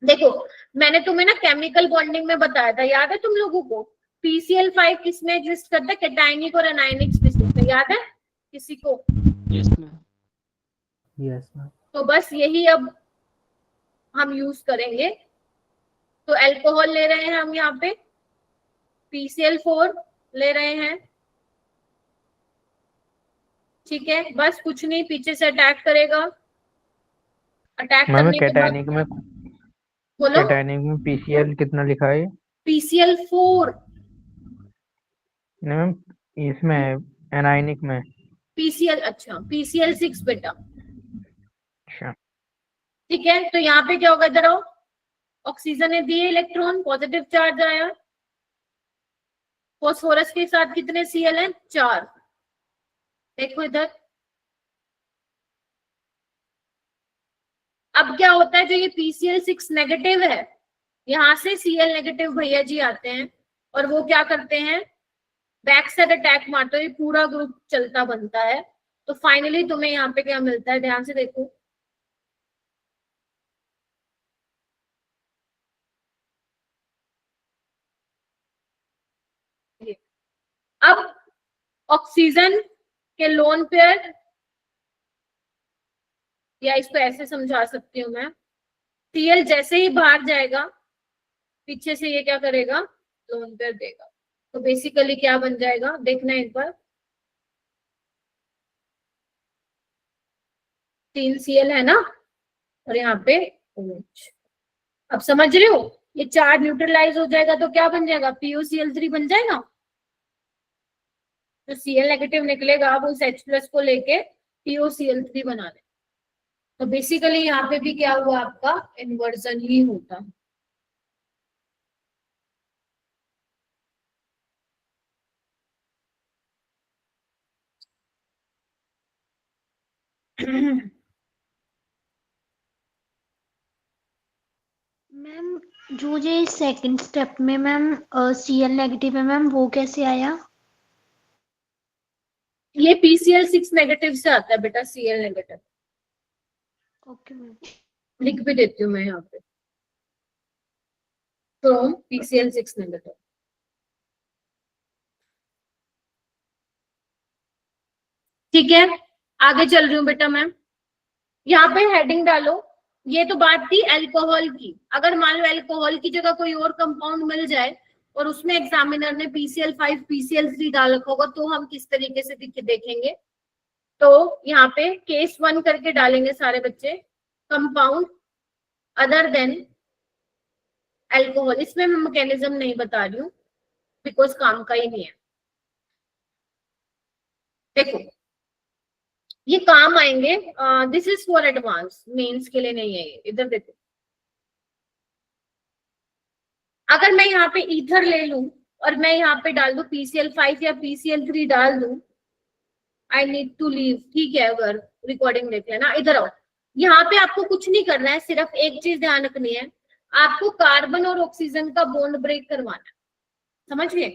Speaker 1: देखो, मैंने तुम्हें ना केमिकल बॉन्डिंग में बताया था, याद है तुम लोगों को? PCl5 किसमें एग्जिस्ट करता है? कैटायनिक और एनायनिक स्पीशीज में, याद है किसी को?
Speaker 5: Yes ma'am.
Speaker 3: Yes ma'am.
Speaker 1: तो बस यही अब हम यूज करेंगे। तो अल्कोहल ले रहे हैं हम यहाँ पे, PCl4 ले रहे हैं, ठीक है। बस कुछ नहीं, पीछे से अटैक करेगा, अटैक
Speaker 3: मैम
Speaker 1: करने के बाद
Speaker 3: कैटायनिक में
Speaker 1: बोलो
Speaker 3: PCl कितना लिखा है?
Speaker 1: PCl4,
Speaker 3: नहीं मैम, इसमें एनायनिक में।
Speaker 1: PCl, अच्छा PCl6 बेटा,
Speaker 3: अच्छा
Speaker 1: ठीक है। तो यहाँ पे क्या होगा, इधर आओ, ऑक्सीजन ने दिए इलेक्ट्रॉन, पॉजिटिव चार्ज आया, फॉस्फोरस के साथ कितने Cl हैं? 4। देखो इधर, अब क्या होता है, जो ये PCl6 नेगेटिव है, यहाँ से Cl नेगेटिव भैया जी आते हैं और वो क्या करते हैं, बैक साइड अटैक मारते हुए पूरा ग्रुप चलता बनता है। तो फाइनली तुम्हें यहाँ पे क्या मिलता है, ध्यान से देखो, अब ऑक्सीजन के लोन पेयर, या इसको ऐसे समझा सकती हूँ मैं, Cl जैसे ही बाहर जाएगा पीछे से ये क्या करेगा, लोन पेयर देगा। तो बेसिकली क्या बन जाएगा, देखना एक बार, 3 Cl है ना, और यहाँ पे OH। अब समझ रहे हो, ये चार्ज न्यूट्रलाइज हो जाएगा तो क्या बन जाएगा, PuCl3 बन जाएगा। तो Cl नेगेटिव निकलेगा, अब उस H+ को लेके PuCl3 बना दे। तो बेसिकली यहाँ पे भी क्या हुआ, आपका इन्वर्जन ही होता है।
Speaker 10: मैम जो ये सेकंड स्टेप में मैम Cl नेगेटिव है मैम, वो कैसे आया?
Speaker 1: ये PCl6 नेगेटिव से आता है बेटा, Cl नेगेटिव।
Speaker 10: Okay ma'am.
Speaker 1: लिख भी देती हूँ मैं यहाँ पे, फ्रॉम PCl6 नेगेटिव। ठीक है, आगे चल रही हूँ बेटा मैं, यहाँ पे हेडिंग डालो। ये तो बात थी अल्कोहल की। अगर मान लो अल्कोहल की जगह कोई और कंपाउंड मिल जाए और उसमें एग्जामिनर ने PCl5 PCl3 डाल रखा होगा तो हम किस तरीके से देखेंगे। तो यहाँ पे केस 1 करके डालेंगे सारे बच्चे, कंपाउंड अदर देन अल्कोहल। इसमें मैं मैकेनिज्म नहीं बता रही हूँ बिकॉज काम का ही नहीं है। देखो ये काम आएंगे, this is for advance, mains के लिए नहीं है ये। इधर देखो, अगर मैं यहाँ पे ईथर ले लूं और मैं यहाँ पे डाल दूं PCl5 या PCl3 डाल दूं, आई नीड टू लीव, ठीक है। अगर रिकॉर्डिंग देख लेना, इधर आओ। यहाँ पे आपको कुछ नहीं करना है, सिर्फ एक चीज ध्यान रखनी है, आपको कार्बन और ऑक्सीजन का बॉन्ड ब्रेक करवाना है। समझ गए,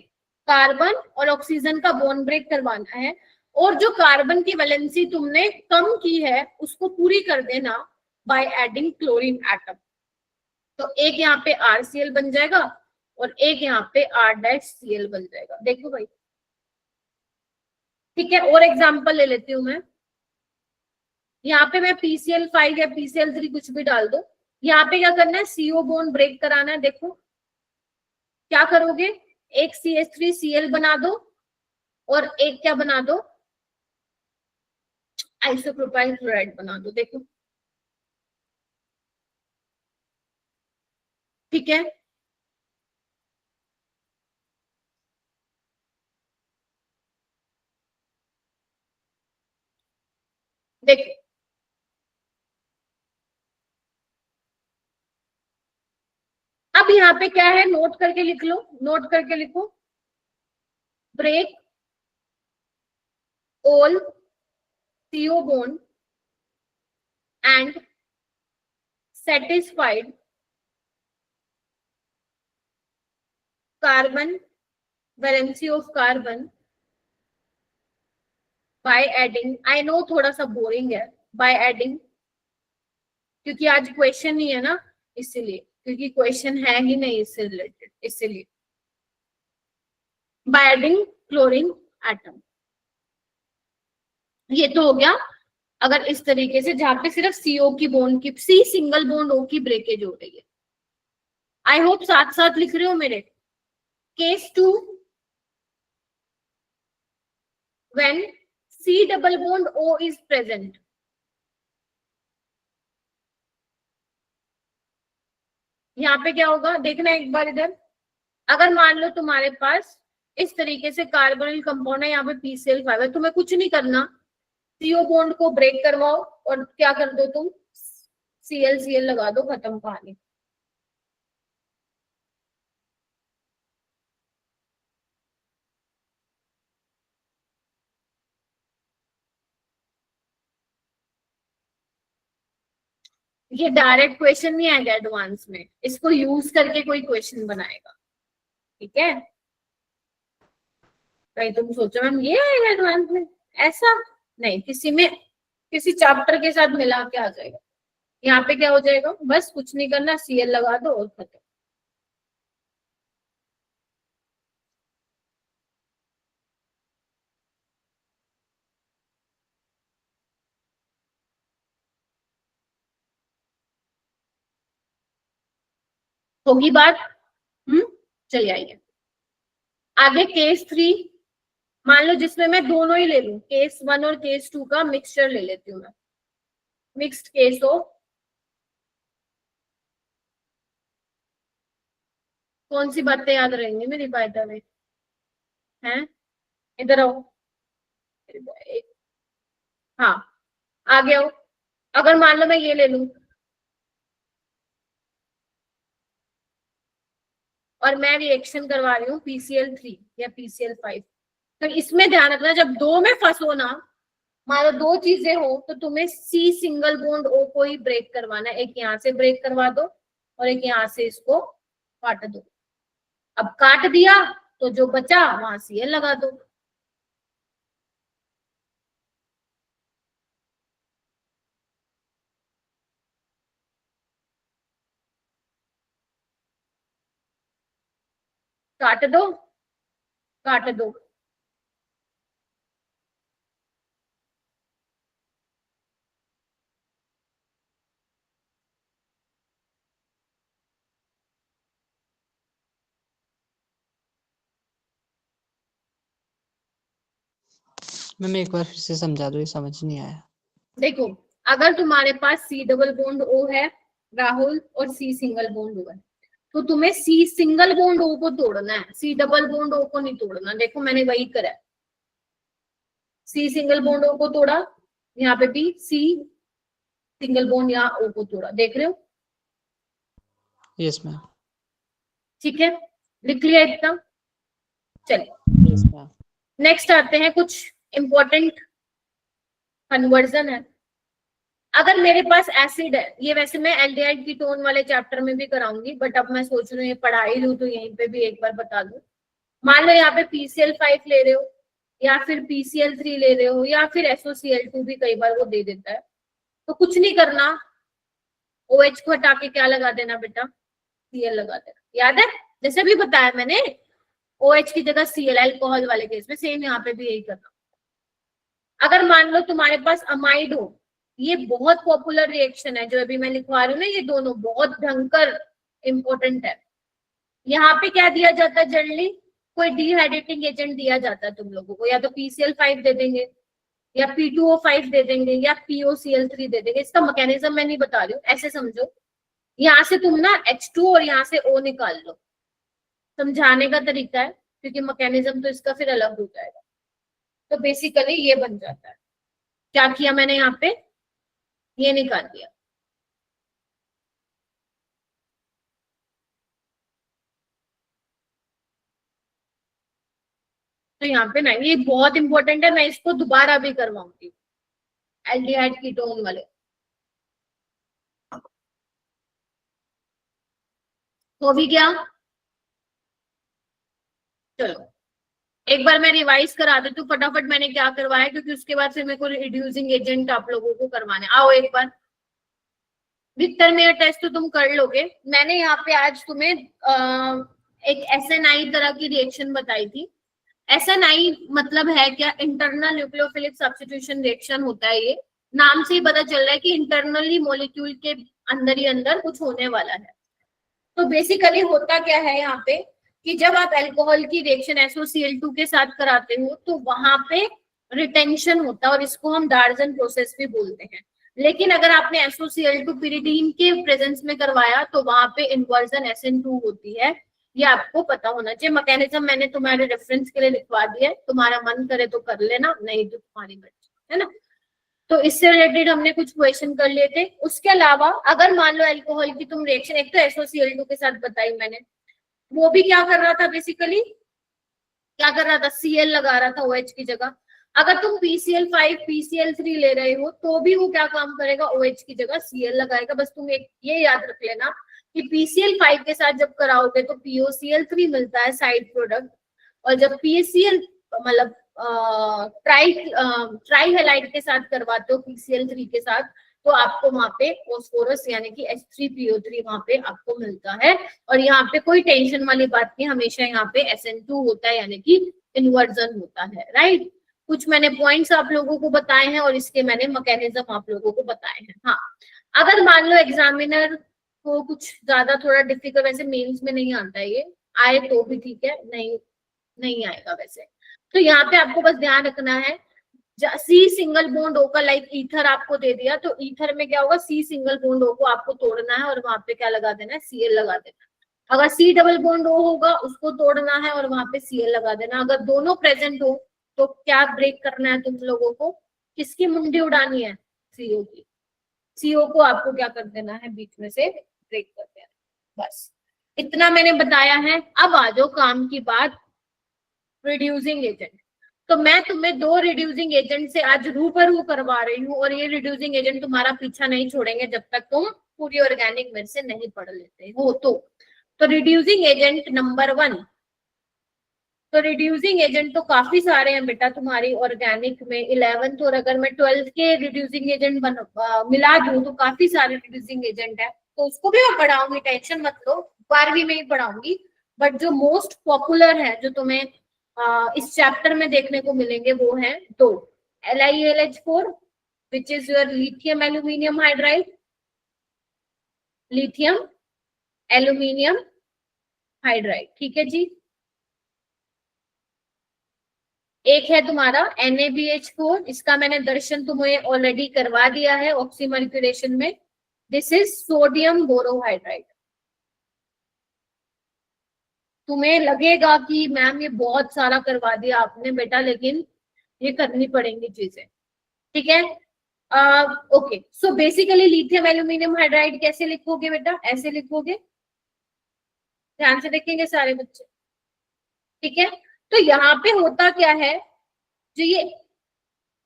Speaker 1: कार्बन और ऑक्सीजन का बॉन्ड ब्रेक करवाना है। और जो कार्बन की वैलेंसी तुमने कम की है उसको पूरी कर देना बाय एडिंग क्लोरीन एटम। तो एक यहाँ पे RCl बन जाएगा और एक यहाँ पे R-Cl बन जाएगा। देखो भाई, ठीक है। और एग्जांपल ले लेती हूँ मैं, यहाँ पे मैं PCl5 या PCl3 कुछ भी डाल दो। यहाँ पे क्या करना है, CO बॉन्ड ब्रेक कराना है। देखो क्या करोगे, एक CH3Cl बना दो और एक क्या बना दो, आइसोप्रोपाइल क्लोराइड बना दो। देखो ठीक है, देखो अब यहाँ पे क्या है, नोट करके लिख लो, नोट करके लिखो, break all CO bond and satisfied carbon valency of carbon by adding, I know थोड़ा सा बोरिंग है, बाय एडिंग, क्योंकि आज क्वेश्चन ही है ना, इसीलिए, क्योंकि क्वेश्चन है ही नहीं इससे रिलेटेड, इसीलिए। बाय एडिंग क्लोरीन एटम, ये तो हो गया अगर इस तरीके से, जहां पे सिर्फ सीओ की बॉन्ड की, सी सिंगल बॉन्ड ओ की ब्रेकेज हो रही है। आई होप साथ साथ लिख रहे हो मेरे। Case 2, when C double bond O is present, यहाँ पे क्या होगा देखना एक बार इधर। अगर मान लो तुम्हारे पास इस तरीके से कार्बोनिल कंपाउंड है, यहाँ पे PCl5 है, तुम्हें कुछ नहीं करना, सीओ बॉन्ड को ब्रेक करवाओ और क्या कर दो तुम, Cl लगा दो, खत्म कहानी। ये डायरेक्ट क्वेश्चन नहीं आएगा एडवांस में, इसको यूज करके कोई क्वेश्चन बनाएगा, ठीक है। कहीं तुम सोचो मैम ये आएगा एडवांस में, ऐसा नहीं, किसी में किसी चैप्टर के साथ मिला के आ जाएगा। यहाँ पे क्या हो जाएगा, बस कुछ नहीं करना, Cl लगा दो और खत्म। होगी बात। चलिए आइए आगे। केस 3, मान लो जिसमें मैं दोनों ही ले लूं, केस 1 और केस 2 का मिक्सचर ले लेती हूँ मैं, मिक्स्ड केस हो। कौन सी बातें याद रहेंगी मेरी बाय में, हैं, इधर आओ, हाँ आगे आओ। अगर मान लो मैं ये ले लूं और मैं रिएक्शन करवा रही हूँ PCl3 या PCl5, तो इसमें ध्यान रखना जब दो में फंसो ना, मान लो दो चीजें हो, तो तुम्हें C सिंगल बॉन्ड O को ही ब्रेक करवाना है। एक यहाँ से ब्रेक करवा दो और एक यहाँ से इसको काट दो। अब काट दिया तो जो बचा वहां Cl लगा दो। काट दो, काट दो।
Speaker 6: मैम एक बार फिर से समझा दो, ये समझ नहीं आया।
Speaker 1: देखो अगर तुम्हारे पास C डबल बॉन्ड O है राहुल और C सिंगल बॉन्ड O है, तो तुम्हें C सिंगल बॉन्ड O को तोड़ना है, C डबल बॉन्ड O को नहीं तोड़ना। देखो मैंने वही करा है, C सिंगल बॉन्ड O को तोड़ा, यहाँ पे भी C सिंगल बॉन्ड यहाँ O को तोड़ा, देख रहे हो।
Speaker 6: Yes ma'am.
Speaker 1: ठीक है, लिख लिया इतना। चलिए
Speaker 6: यस मैम।
Speaker 1: नेक्स्ट आते हैं, कुछ इंपॉर्टेंट कन्वर्जन है। अगर मेरे पास एसिड है, ये वैसे मैं एल्डिहाइड कीटोन वाले चैप्टर में भी कराऊंगी, बट अब मैं सोच रही हूँ ये पढ़ा ही लूं तो यहीं पे भी एक बार बता दूं। मान लो यहाँ पे PCl5 ले रहे हो या फिर PCl3 ले रहे हो या फिर SOCl2 भी कई बार वो दे देता है, तो कुछ नहीं करना, OH को हटा के क्या लगा देना बेटा, Cl लगा देना। याद है जैसे भी बताया मैंने, OH की जगह Cl, अल्कोहल वाले केस में सेम यहाँ पे भी यही करना। अगर मान लो तुम्हारे पास अमाइड हो, ये बहुत पॉपुलर रिएक्शन है जो अभी मैं लिखवा रही हूँ ना, ये दोनों बहुत भयंकर इंपॉर्टेंट है। यहाँ पे क्या दिया जाता है जनरली, कोई डिहाइड्रेटिंग एजेंट दिया जाता है तुम लोगों को, या तो PCl5 दे देंगे या P2O5 दे देंगे या POCl3 दे देंगे। इसका मैकेनिज्म मैं नहीं बता रही हूँ, ऐसे समझो, यहाँ से तुम ना H2 और यहाँ से O निकाल लो, समझाने का तरीका है, क्योंकि मैकेनिज्म तो इसका फिर अलग हो जाएगा। तो बेसिकली ये बन जाता है, क्या किया मैंने यहाँ पे, ये निकाल दिया। तो यहाँ पे ना ये बहुत इंपॉर्टेंट है, मैं इसको दोबारा भी करवाऊंगी एल्डिहाइड कीटोन वाले। तो भी क्या, चलो एक बार मैं रिवाइज करा देती हूँ फटाफट मैंने क्या करवाया, क्योंकि उसके बाद फिर मेरे को रिड्यूसिंग एजेंट आप लोगों को करवाने। आओ एक बार विक्टर, मेरा टेस्ट तो तुम कर लोगे। मैंने यहाँ पे आज तुम्हें एक SNI तरह की रिएक्शन बताई थी। SNI मतलब है क्या? इंटरनल न्यूक्लियोफिलिक सब्स्टिट्यूशन रिएक्शन होता है। ये नाम से ही पता चल रहा है कि इंटरनली मॉलिक्यूल के अंदर ही अंदर कुछ होने वाला है। तो बेसिकली होता क्या है यहाँ पे कि जब आप अल्कोहल की रिएक्शन SOCl2 के साथ कराते हो तो वहां पे रिटेंशन होता है और इसको हम डार्जन प्रोसेस भी बोलते हैं। लेकिन अगर आपने SOCl2 पिरिडीन के प्रेजेंस में करवाया तो वहां पे इन्वर्जन SN2 होती है। ये आपको पता होना चाहिए। मैकेनिज्म मैंने तुम्हारे रेफरेंस के लिए लिखवा दिया है, तुम्हारा मन करे तो कर लेना, नहीं तो तुम्हारी मर्जी, है ना। तो इससे रिलेटेड हमने कुछ क्वेश्चन कर लिए थे। उसके अलावा अगर मान लो अल्कोहल की तुम रिएक्शन, एक तो SOCl2 के साथ बताई मैंने, वो भी क्या कर रहा था, बेसिकली क्या कर रहा था, Cl लगा रहा था OH की जगह। अगर तुम PCl5 PCl3 ले रहे हो तो भी वो क्या काम करेगा, OH की जगह Cl लगाएगा। बस तुम एक ये याद रख लेना कि PCl5 के साथ जब कराओगे तो POCl3 मिलता है साइड प्रोडक्ट, और जब PCl मतलब ट्राई हैलाइड के साथ करवाते हो PCl3 के साथ तो आपको वहां पे फॉस्फोरस यानी कि H3PO3 वहां पे आपको मिलता है। और यहाँ पे कोई टेंशन वाली बात नहीं, हमेशा यहाँ पे SN2 होता है यानी कि इन्वर्जन होता है, राइट। कुछ मैंने पॉइंट्स आप लोगों को बताए हैं और इसके मैंने मैकेनिज्म आप लोगों को बताए हैं। हाँ, अगर मान लो एग्जामिनर को कुछ ज्यादा थोड़ा डिफिकल्ट, वैसे मेंस में नहीं आता है ये, आए तो भी ठीक है, नहीं आएगा वैसे। तो यहाँ पे आपको बस ध्यान रखना है, C सिंगल बॉन्ड O का लाइक ईथर आपको दे दिया तो ईथर में क्या होगा, C सिंगल बॉन्ड O को आपको तोड़ना है और वहां पे क्या लगा देना है, Cl लगा देना है। अगर C डबल बॉन्ड O होगा उसको तोड़ना है और वहां पे Cl लगा देना। अगर दोनों प्रेजेंट हो तो क्या ब्रेक करना है तुम लोगों को, किसकी मुंडी उड़ानी है, CO की। CO को आपको क्या कर देना है, बीच में से ब्रेक कर देना। बस इतना मैंने बताया है। अब आ जाओ काम की बात, रिड्यूसिंग एजेंट। तो मैं तुम्हें दो रिड्यूसिंग एजेंट से आज रूबरू करवा रही हूँ और ये रिड्यूसिंग एजेंट तुम्हारा पीछा नहीं छोड़ेंगे जब तक तुम पूरी ऑर्गेनिक मेरे से नहीं पढ़ लेते हो। तो रिड्यूसिंग एजेंट नंबर 1, तो रिड्यूसिंग एजेंट तो काफी सारे हैं बेटा तुम्हारी ऑर्गेनिक में 11th, और अगर मैं 12th के रिड्यूसिंग एजेंट मिला दूं तो काफी सारे रिड्यूसिंग एजेंट है। तो उसको भी मैं पढ़ाऊंगी, टेंशन मत लो, 12वीं में ही पढ़ाऊंगी। बट जो मोस्ट पॉपुलर है जो तुम्हें इस चैप्टर में देखने को मिलेंगे वो है दो, LiAlH4 which is your lithium aluminium hydride, lithium aluminium hydride, ठीक है जी। एक है तुम्हारा NaBH4, इसका मैंने दर्शन तुम्हें ऑलरेडी करवा दिया है ऑक्सीमर्क्यूरेशन में। This is sodium borohydride. तुम्हें लगेगा कि मैम ये बहुत सारा करवा दिया आपने बेटा, लेकिन ये करनी पड़ेंगी चीजें, ठीक है। Okay, so basically lithium aluminium hydride कैसे लिखोगे बेटा, ऐसे लिखोगे, ध्यान से देखेंगे सारे बच्चे, ठीक है। तो यहाँ पे होता क्या है, जो ये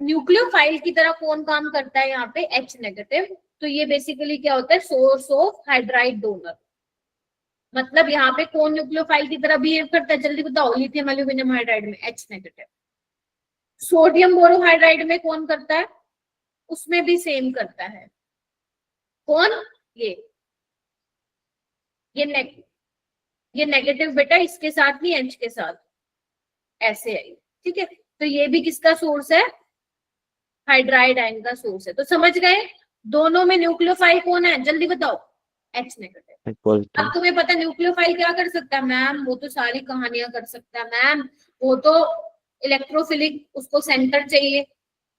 Speaker 1: न्यूक्लियोफाइल की तरह कौन काम करता है यहाँ पे, H नेगेटिव। तो ये बेसिकली क्या होता है, सोर्स ऑफ हाइड्राइड डोनर। मतलब यहाँ पे कौन न्यूक्लियोफाइल की तरह बिहेव करता है, जल्दी बताओ, लिथियम एल्यूमिनियम हाइड्राइड में H नेगेटिव। सोडियम बोरोहाइड्राइड में कौन करता है, उसमें भी सेम करता है, कौन, ये नेगेटिव बेटा इसके साथ नहीं, H के साथ ऐसे है, ठीक है। तो ये भी किसका सोर्स है, हाइड्राइड आयन का सोर्स है। तो समझ गए, दोनों में न्यूक्लियोफाइल कौन है, जल्दी बताओ, H नेगेटिव। अब तुम्हें पता न्यूक्लियोफाइल क्या कर सकता है मैम, वो तो सारी कहानियां कर सकता है मैम, वो तो इलेक्ट्रोफिलिक, उसको सेंटर चाहिए,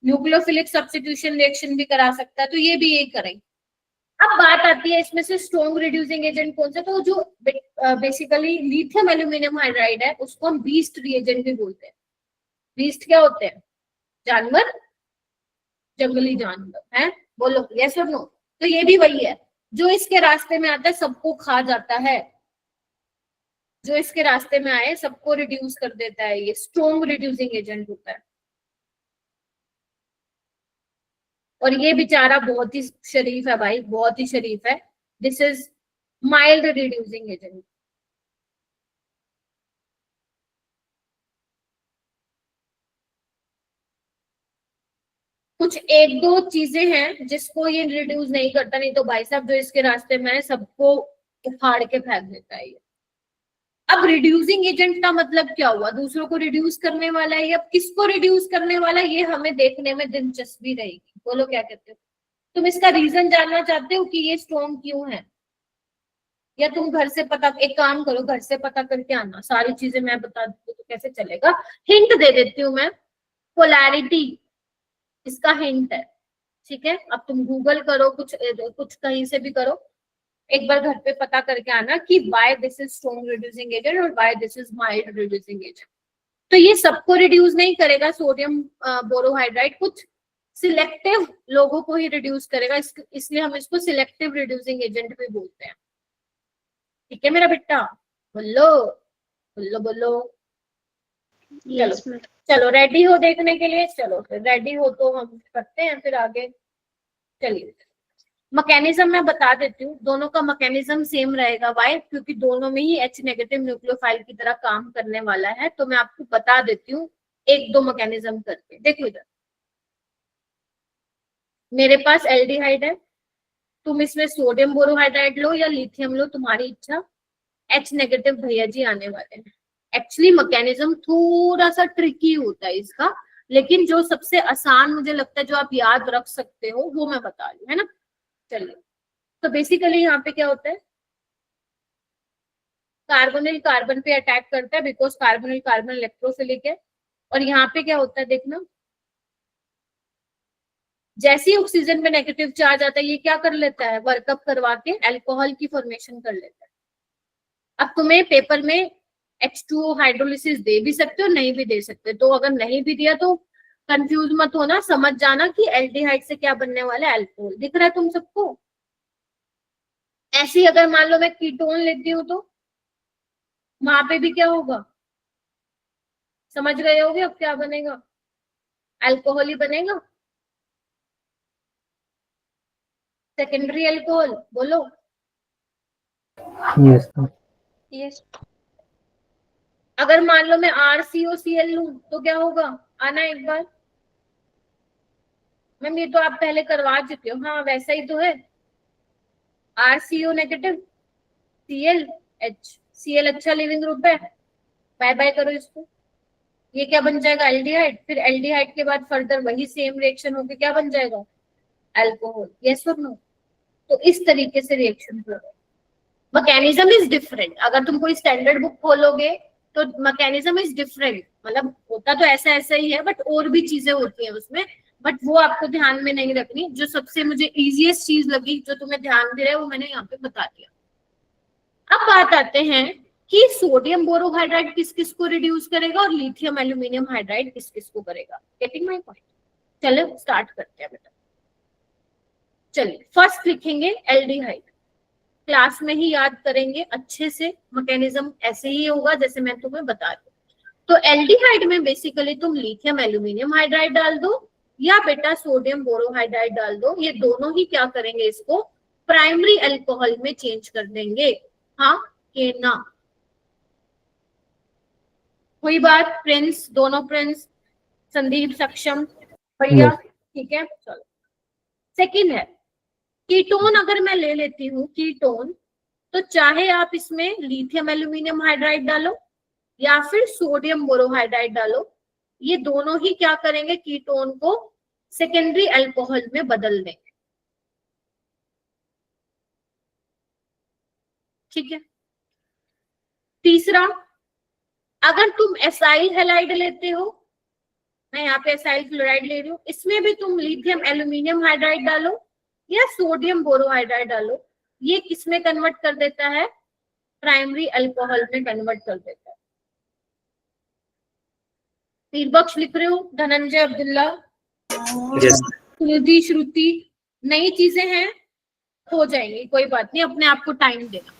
Speaker 1: न्यूक्लियोफिलिक सब्स्टिट्यूशन रिएक्शन भी करा सकता है, तो ये भी यही करेंगे। अब बात आती है इसमें से स्ट्रॉन्ग रिड्यूसिंग एजेंट कौन सा, तो जो बेसिकली लिथियम एल्यूमिनियम हाइड्राइड है उसको हम बीस्ट रिएजेंट भी बोलते हैं। बीस्ट क्या होते हैं, जानवर, जंगली जानवर है, बोलो यस और नो। तो ये भी वही है, जो इसके रास्ते में आता है सबको खा जाता है, जो इसके रास्ते में आए सबको रिड्यूस कर देता है, ये स्ट्रॉन्ग रिड्यूसिंग एजेंट होता है। और ये बेचारा बहुत ही शरीफ है भाई, बहुत ही शरीफ है। This is mild reducing agent. कुछ एक दो चीजें हैं जिसको ये रिड्यूस नहीं करता, नहीं तो भाई साहब जो इसके रास्ते में है सबको उखाड़ के फेंक देता है ये। अब रिड्यूसिंग एजेंट का मतलब क्या हुआ? दूसरों को रिड्यूस करने वाला है। अब किसको रिड्यूस करने वाला है ये हमें देखने में दिलचस्पी रहेगी। बोलो क्या कहते हो? तुम इसका रीजन जानना चाहते हो कि ये स्ट्रॉन्ग क्यों है, या तुम घर से पता, एक काम करो घर से पता करके आना, सारी चीजें मैं बता दूँ तो कैसे चलेगा। हिंट दे देती हूँ मैं, पोलैरिटी इसका हिंट है, ठीक है। अब तुम गूगल करो, कुछ कहीं से भी करो, एक बार घर पे पता करके आना कि why this is strong reducing agent और why this is mild reducing agent. तो ये सबको रिड्यूस नहीं करेगा सोडियम बोरोहाइड्राइड, कुछ सिलेक्टिव लोगों को ही रिड्यूस करेगा, इसलिए हम इसको सिलेक्टिव रिड्यूसिंग एजेंट भी बोलते हैं। ठीक है मेरा बेटा, बोलो बोलो बोलो।
Speaker 10: Yes ma'am.
Speaker 1: चलो रेडी हो देखने के लिए? चलो फिर रेडी हो तो हम करते हैं फिर आगे। चलिए मैकेनिज्म मैं बता देती हूँ, दोनों का मैकेनिज्म सेम रहेगा। वाई? क्योंकि दोनों में ही H नेगेटिव न्यूक्लियोफाइल की तरह काम करने वाला है। तो मैं आपको बता देती हूँ एक दो मैकेनिज्म करके। देखो इधर मेरे पास एल्डिहाइड है, तुम इसमें सोडियम बोरोहाइड्राइड लो या लिथियम लो, तुम्हारी इच्छा। H नेगेटिव भैया जी आने वाले हैं। एक्चुअली मैकेनिज्म थोड़ा सा ट्रिकी होता है इसका, लेकिन जो सबसे आसान मुझे लगता है जो आप याद रख सकते हो वो मैं बता रही हूँ, है ना। चलिए तो बेसिकली यहाँ पे क्या होता है, कार्बोनिल कार्बन पे अटैक करता है बिकॉज कार्बोनिल कार्बन इलेक्ट्रोफिलिक है। और यहाँ पे क्या होता है देखना, जैसे ही ऑक्सीजन पे नेगेटिव चार्ज आता है ये क्या कर लेता है, वर्कअप करवा के अल्कोहल की फॉर्मेशन कर लेता है। अब तुम्हें पेपर में H2O हाइड्रोलिसिस दे भी सकते हो, नहीं भी दे सकते। तो अगर नहीं भी दिया तो कंफ्यूज मत होना, समझ जाना कि एल्डिहाइड से क्या बनने वाला है, अल्कोहल। दिख रहा है तुम सबको? ऐसे ही अगर मान लो मैं कीटोन लेती हूँ तो वहां पे भी क्या होगा, समझ गए होगे अब क्या बनेगा, अल्कोहल ही बनेगा, सेकेंडरी अल्कोहल। बोलो
Speaker 3: यस
Speaker 10: यस।
Speaker 1: अगर मान लो मैं RCOCl लूं तो क्या होगा, आना एक बार। मैम ये तो आप पहले करवा चुके हो। हाँ वैसा ही तो है, RCO नेगेटिव ClH, Cl अच्छा लिविंग ग्रुप है, बाय बाय करो इसको। ये क्या बन जाएगा, एल्डिहाइड। फिर एल्डिहाइड के बाद फर्दर वही सेम रिएक्शन होके क्या बन जाएगा, अल्कोहल। यस और नो? तो इस तरीके से रिएक्शन हो रहा है। Mechanism is different. अगर तुम कोई स्टैंडर्ड बुक खोलोगे तो मैकेनिज्म इज डिफरेंट, मतलब होता तो ऐसा ही है बट और भी चीजें होती हैं उसमें, बट वो आपको ध्यान में नहीं रखनी। जो सबसे मुझे इजीएस्ट चीज लगी जो तुम्हें ध्यान दे रहा है वो मैंने यहाँ पे बता दिया। अब बात आते हैं कि सोडियम बोरोहाइड्राइड किस किस को रिड्यूस करेगा और लिथियम एल्यूमिनियम हाइड्राइड किस किस को करेगा। Getting my point? चलो स्टार्ट करते हैं बेटा। चलिए फर्स्ट लिखेंगे एल्डिहाइड, क्लास में ही याद करेंगे अच्छे से। मैकेनिज्म ऐसे ही होगा जैसे मैं तुम्हें बता रही हूँ। तो एल्डिहाइड में बेसिकली तुम लिथियम एल्यूमिनियम हाइड्राइड डाल दो या बेटा सोडियम बोरोहाइड्राइड डाल दो, ये दोनों ही क्या करेंगे, इसको प्राइमरी अल्कोहल में चेंज कर देंगे। हाँ के ना? हुई बात प्रिंस? दोनों प्रिंस, संदीप सक्षम भैया? ठीक है चलो। सेकंड है कीटोन। अगर मैं ले लेती हूँ कीटोन, तो चाहे आप इसमें लिथियम एल्यूमिनियम हाइड्राइड डालो या फिर सोडियम बोरोहाइड्राइड डालो, ये दोनों ही क्या करेंगे, कीटोन को सेकेंडरी अल्कोहल में बदल देंगे। ठीक है। तीसरा, अगर तुम एसाइल हैलाइड लेते हो, मैं यहाँ पे एसाइल क्लोराइड ले रही हूँ, इसमें भी तुम लिथियम एल्यूमिनियम हाइड्राइड डालो या सोडियम बोरोहाइड्राइड डालो, ये किसमें कन्वर्ट कर देता है, प्राइमरी अल्कोहल में कन्वर्ट कर देता है। पीरबख्श लिख रहे हो, धनंजय अब्दुल्ला, सुनिधि, श्रुति, नई चीजें हैं, हो जाएंगी, कोई बात नहीं, अपने आप को टाइम देना।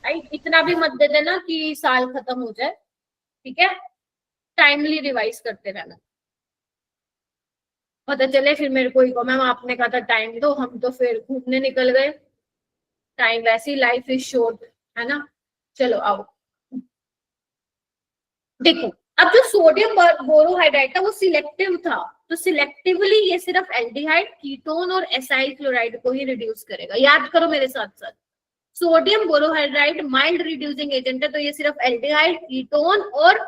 Speaker 1: राइट, इतना भी मत दे देना कि साल खत्म हो जाए, ठीक है। टाइमली रिवाइज करते रहना, पता चले फिर मेरे को ही को मैम आपने कहा था टाइम दो, हम तो फिर घूमने निकल गए। टाइम वैसी, लाइफ इज शॉर्ट, है ना। चलो आओ देखो, अब जो सोडियम बोरोहाइड्राइड था वो सिलेक्टिव था, तो सिलेक्टिवली ये सिर्फ एल्डिहाइड, कीटोन और एसाइल क्लोराइड को ही रिड्यूस करेगा। याद करो मेरे साथ साथ, sodium borohydride mild reducing agent है, तो ये सिर्फ एल्डिहाइड, कीटोन और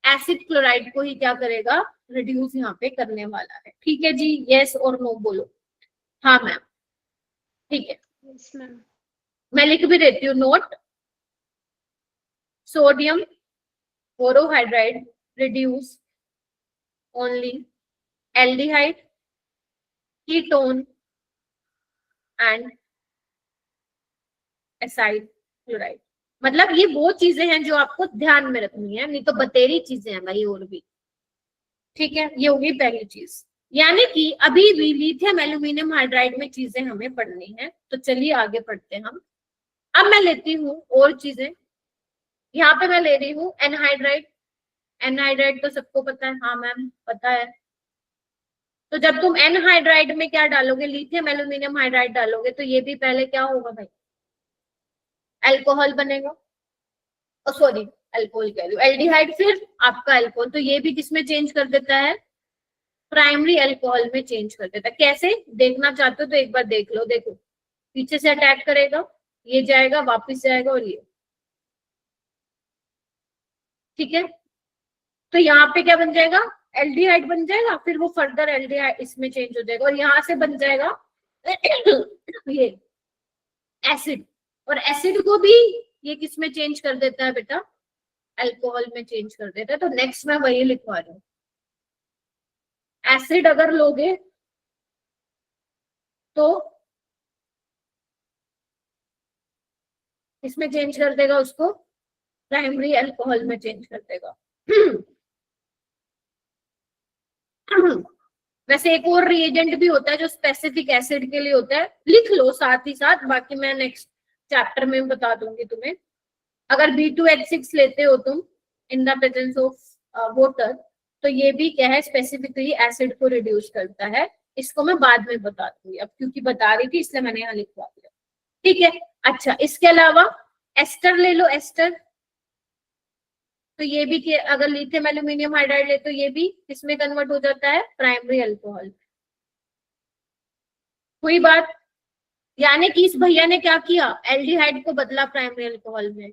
Speaker 1: एसिड क्लोराइड को ही क्या करेगा, रिड्यूस यहाँ पे करने वाला है। ठीक है जी, यस और नो बोलो। हाँ मैम, ठीक है,
Speaker 10: यस मैम।
Speaker 1: मैं लिख भी देती हूँ note. Sodium borohydride reduce only aldehyde, ketone and aside chloride. मतलब ये वो चीजें हैं जो आपको ध्यान में रखनी है, नहीं तो बतेरी चीजें हैं भाई और भी। ठीक है, ये होगी पहली चीज। यानी कि अभी भी लिथियम एल्यूमिनियम हाइड्राइड में चीजें हमें पढ़नी है। तो चलिए आगे पढ़ते हैं हम। अब मैं लेती हूँ और चीजें। यहाँ पे मैं ले रही हूँ एनहाइड्राइड। एनहाइड्राइड तो सबको पता है, हाँ मैम पता है। तो जब तुम एनहाइड्राइड में क्या डालोगे, लिथियम एल्यूमिनियम हाइड्राइड डालोगे, तो ये भी पहले क्या होगा भाई, अल्कोहल बनेगा। सॉरी, अल्कोहल कह रही हूँ, एल्डिहाइड, फिर आपका अल्कोहल। तो ये भी किसमें चेंज कर देता है, प्राइमरी अल्कोहल में चेंज कर देता है। कैसे देखना चाहते हो तो एक बार देख लो। देखो, पीछे से अटैक करेगा, ये जाएगा, वापस जाएगा, और ये। ठीक है, तो यहाँ पे क्या बन जाएगा, एल्डिहाइड बन जाएगा, फिर वो फर्दर एल्डिहाइड इसमें चेंज हो जाएगा, और यहाँ से बन जाएगा ये एसिड। और एसिड को भी ये किस में चेंज कर देता है बेटा, अल्कोहल में चेंज कर देता है। तो नेक्स्ट मैं वही लिखवा रही हूँ। एसिड अगर लोगे तो इसमें चेंज कर देगा, उसको प्राइमरी अल्कोहल में चेंज कर देगा। वैसे एक और रिएजेंट भी होता है जो स्पेसिफिक एसिड के लिए होता है, लिख लो साथ ही साथ, बाकी मैं नेक्स्ट चैप्टर में बता दूंगी तुम्हें। अगर B2H6 लेते हो तुम in the presence of water, तो ये भी क्या है, स्पेसिफिकली एसिड को रिड्यूस करता है। इसको मैं बाद में बता दूंगी, अब क्योंकि बता रही थी इसलिए मैंने यहाँ लिखवा दिया। ठीक है, अच्छा, इसके अलावा एस्टर ले लो, एस्टर। तो ये भी कि अगर लिथियम एल्यूमिनियम हाइड्राइड ले तो ये भी किसमें कन्वर्ट हो जाता है, प्राइमरी अल्कोहल। कोई बात, यानी कि इस भैया ने क्या किया, एल्डिहाइड को बदला प्राइमरी अल्कोहल में,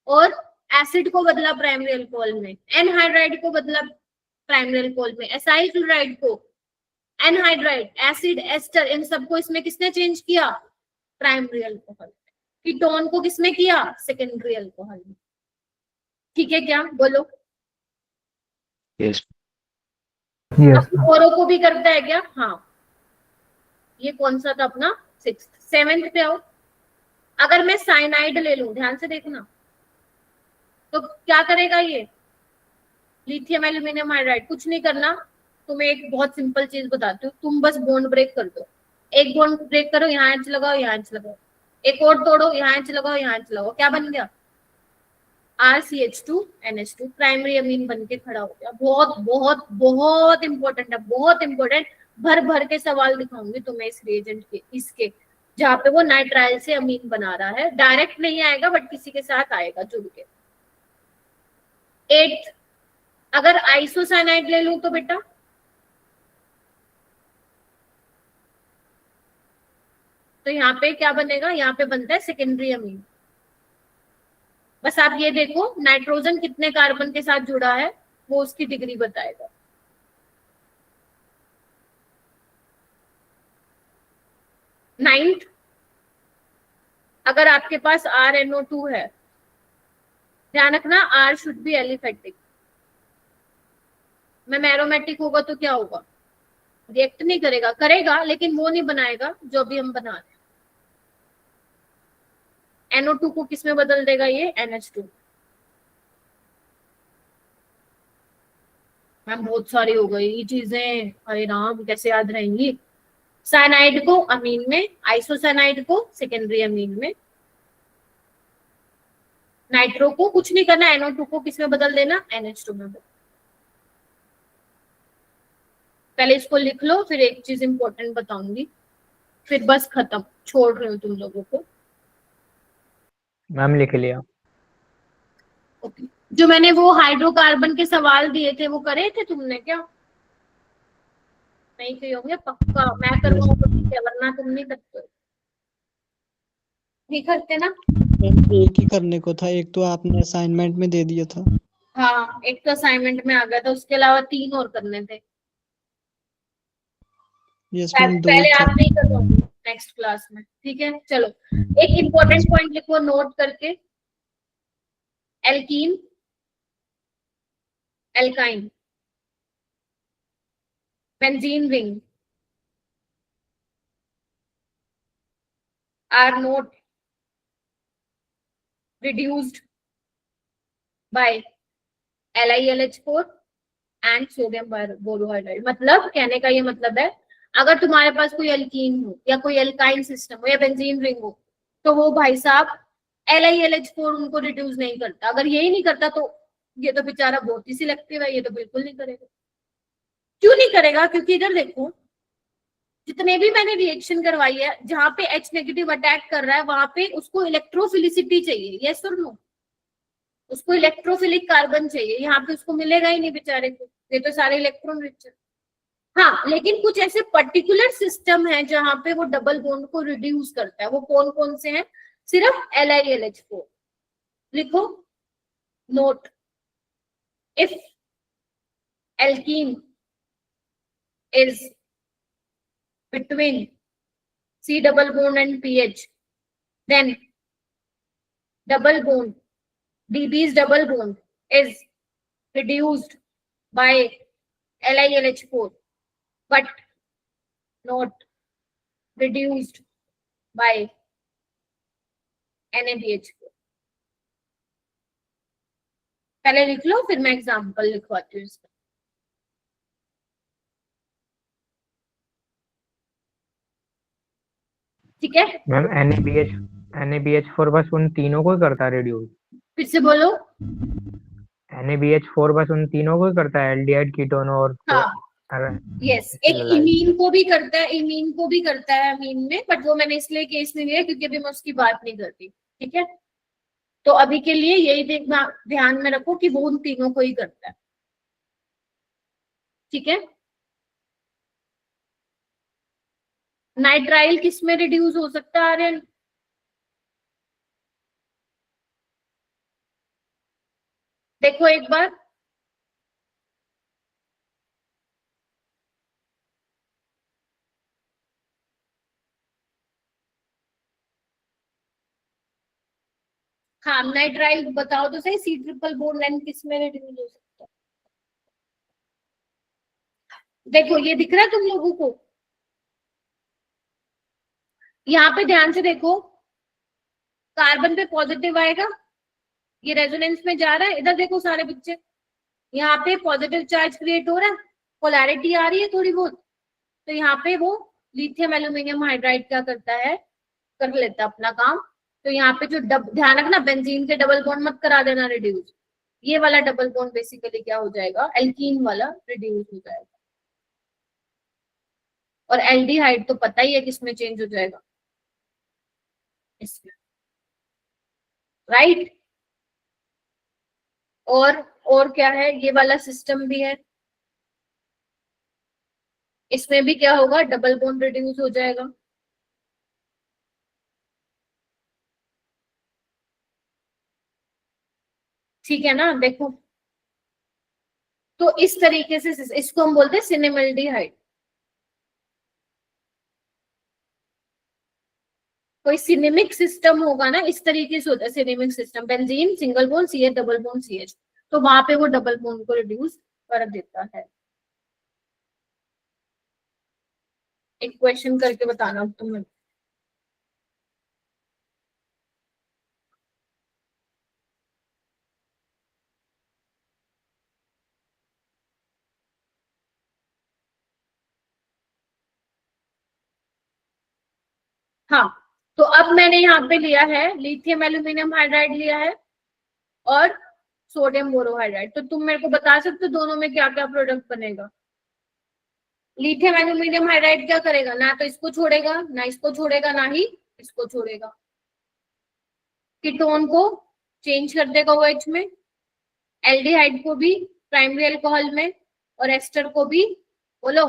Speaker 1: और एसिड को बदला प्राइमरी अल्कोहल में, एनहाइड्राइड को बदला प्राइमरी अल्कोहल में, एसाइल क्लोराइड को, एनहाइड्राइड, एसिड, एस्टर, इन सबको इसमें किसने चेंज किया, प्राइमरी अल्कोहल। कीटोन को किसमें किया, सेकेंडरी अल्कोहल में। ठीक है क्या, बोलो।
Speaker 2: यस
Speaker 3: यस
Speaker 1: औरों को भी करता है क्या, हाँ। ये कौन सा था अपना, 6th। 7th पे आओ। अगर मैं साइनाइड ले लूं, ध्यान से देखना, तो क्या करेगा ये, लिथियम एल्यूमिनियम हाइड्राइड। कुछ नहीं करना, तुम्हें एक बहुत सिंपल चीज बताती हूँ, तुम बस बॉन्ड ब्रेक कर दो। एक बॉन्ड ब्रेक करो, यहाँ एच लगाओ, यहाँ एच लगाओ, एक और तोड़ो, यहाँ एच लगाओ, यहाँ एच लगाओ, क्या बन गया, RCH2NH2, प्राइमरी अमीन बन के खड़ा हो गया। बहुत बहुत बहुत इंपॉर्टेंट है, बहुत इंपॉर्टेंट। भर भर के सवाल दिखाऊंगी तुम्हें इस रिएजेंट के, इसके जहाँ पे वो नाइट्राइल से अमीन बना रहा है। डायरेक्ट नहीं आएगा बट किसी के साथ आएगा जुड़ के। 8th, अगर आइसोसाइनाइड ले लूं तो बेटा, तो यहाँ पे क्या बनेगा, यहाँ पे बनता है सेकेंडरी अमीन। बस आप ये देखो नाइट्रोजन कितने कार्बन के साथ जुड़ा है, वो उसकी डिग्री बताएगा। नाइन्थ, अगर आपके पास RNO2 है, ध्यान रखना R शुड बी एलिफेटिक। में एरोमेटिक होगा तो क्या होगा, रिएक्ट नहीं करेगा, करेगा लेकिन वो नहीं बनाएगा जो अभी हम बना रहे हैं। NO2 को किस में बदल देगा, ये NH2। मैम बहुत सारी हो गई ये चीजें, अरे राम कैसे याद रहेंगी। साइनाइड को अमीन में, आइसोसाइनाइड को सेकेंडरी अमीन में, नाइट्रो को कुछ नहीं करना, NO2 को किस में बदल देना, NH2 में बदल। पहले इसको लिख लो, फिर एक चीज इंपॉर्टेंट बताऊंगी, फिर बस खत्म, छोड़ रही हूँ तुम लोगों को।
Speaker 3: मैम लिख लिया।
Speaker 1: ओके, जो मैंने वो हाइड्रोकार्बन के सवाल दिए थे वो करे थे तुमने क्या, नहीं किए होंगे पक्का, मैं करवाऊँ तो ठीक है, वरना तुम नहीं करते हो। नहीं करते ना?
Speaker 6: मैम एक ही करने को था, एक तो आपने असाइनमेंट में दे दिया था।
Speaker 1: हाँ, एक तो असाइनमेंट में आ गया था, उसके अलावा 3 और करने थे।
Speaker 6: यस मैम, दो
Speaker 1: पहले
Speaker 6: थे।
Speaker 1: आप नहीं करवाऊंगी नेक्स्ट क्लास में, ठीक है? चलो एक इम्पोर्टेंट पॉइंट लिखो नोट करके, alkene, alkyne, benzene ring are not reduced by LiLH4 and sodium borohydride। मतलब कहने का ये मतलब है, अगर तुम्हारे पास कोई एल्कीन हो या कोई एल्काइन सिस्टम हो या बेंजीन रिंग हो, तो वो भाई साहब LiLH4 उनको रिड्यूस नहीं करता। अगर यही नहीं करता तो ये तो बेचारा बहुत ही सिलेक्टिव है, ये तो बिल्कुल नहीं करेगा। क्यों नहीं करेगा? क्योंकि इधर देखो, जितने भी मैंने रिएक्शन करवाई है, जहां पे H नेगेटिव अटैक कर रहा है वहां पे उसको इलेक्ट्रोफिलिसिटी चाहिए, यस और नो? उसको इलेक्ट्रोफिलिक कार्बन चाहिए, यहाँ पे उसको मिलेगा ही नहीं बेचारे को, ये तो सारे इलेक्ट्रॉन रिच है। हाँ, लेकिन कुछ ऐसे पर्टिकुलर सिस्टम है जहां पे वो डबल बॉन्ड को रिड्यूस करता है। वो कौन कौन से हैं? सिर्फ LiLH4। लिखो note, if alkene is between C double bond and pH, then double bond, DB's double bond is reduced by LiLH4 but not reduced by NaBH4। पहले लिख लो, फिर मैं एग्जाम्पल लिखवाती हूँ इसका। ठीक है
Speaker 3: मैम NaBH4 बस उन तीनों को ही करता है रिड्यूस।
Speaker 1: फिर से बोलो।
Speaker 3: NaBH4 बस उन तीनों को ही करता है, एल्डिहाइड, कीटोन और
Speaker 1: हाँ, यस, एक इमीन को भी करता है, इमीन को भी करता है अमीन में, बट वो मैंने इसलिए केस नहीं लिया क्योंकि अभी मैं उसकी बात नहीं करती। ठीक है, तो अभी के लिए यही देखना, ध्यान में रखो कि वो उन तीनों को ही करता है। ठीक है, नाइट्राइल किस में रिड्यूस हो सकता है आर्यन? देखो एक बार, हाँ नाइट्राइल बताओ तो सही, C ट्रिपल बॉन्ड एन किस में रिड्यूस हो सकता है? देखो ये दिख रहा है तुम लोगों को? यहाँ पे ध्यान से देखो, कार्बन पे पॉजिटिव आएगा, ये रेजोनेंस में जा रहा है। इधर देखो सारे बच्चे, यहाँ पे पॉजिटिव चार्ज क्रिएट हो रहा है, पोलैरिटी आ रही है थोड़ी बहुत, तो यहाँ पे वो लिथियम एल्यूमिनियम हाइड्राइड क्या करता है, कर लेता है अपना काम। तो यहाँ पे जो ध्यान रखना, बेंजीन के डबल बॉन्ड मत करा देना रिड्यूस। ये वाला डबल बॉन्ड बेसिकली क्या हो जाएगा, एल्कीन वाला रिड्यूस हो जाएगा। और एल्डिहाइड तो पता ही है किसमें चेंज हो जाएगा, इसमें, राइट? और क्या है, ये वाला सिस्टम भी है, इसमें भी क्या होगा, डबल बॉन्ड रिड्यूस हो जाएगा। ठीक है ना? देखो, तो इस तरीके से इसको हम बोलते हैं सिनेमल्डिहाइड। कोई सिनेमिक सिस्टम होगा ना, इस तरीके से होता है cinnamic system, benzene single bond CH double bond CH, तो वहां पे वो डबल बॉन्ड को रिड्यूस कर देता है। एक क्वेश्चन करके बताना तुम्हें। हाँ, तो अब मैंने यहाँ पे लिया है लिथियम एल्यूमिनियम हाइड्राइड लिया है और सोडियम बोरोहाइड्राइड। तो तुम मेरे को बता सकते हो दोनों में क्या क्या प्रोडक्ट बनेगा? लिथियम एल्यूमिनियम हाइड्राइड क्या करेगा, ना तो इसको छोड़ेगा, ना इसको छोड़ेगा, ना ही इसको छोड़ेगा। कीटोन को चेंज कर देगा OH में, एल्डिहाइड को भी प्राइमरी अल्कोहल में, और एस्टर को भी, बोलो,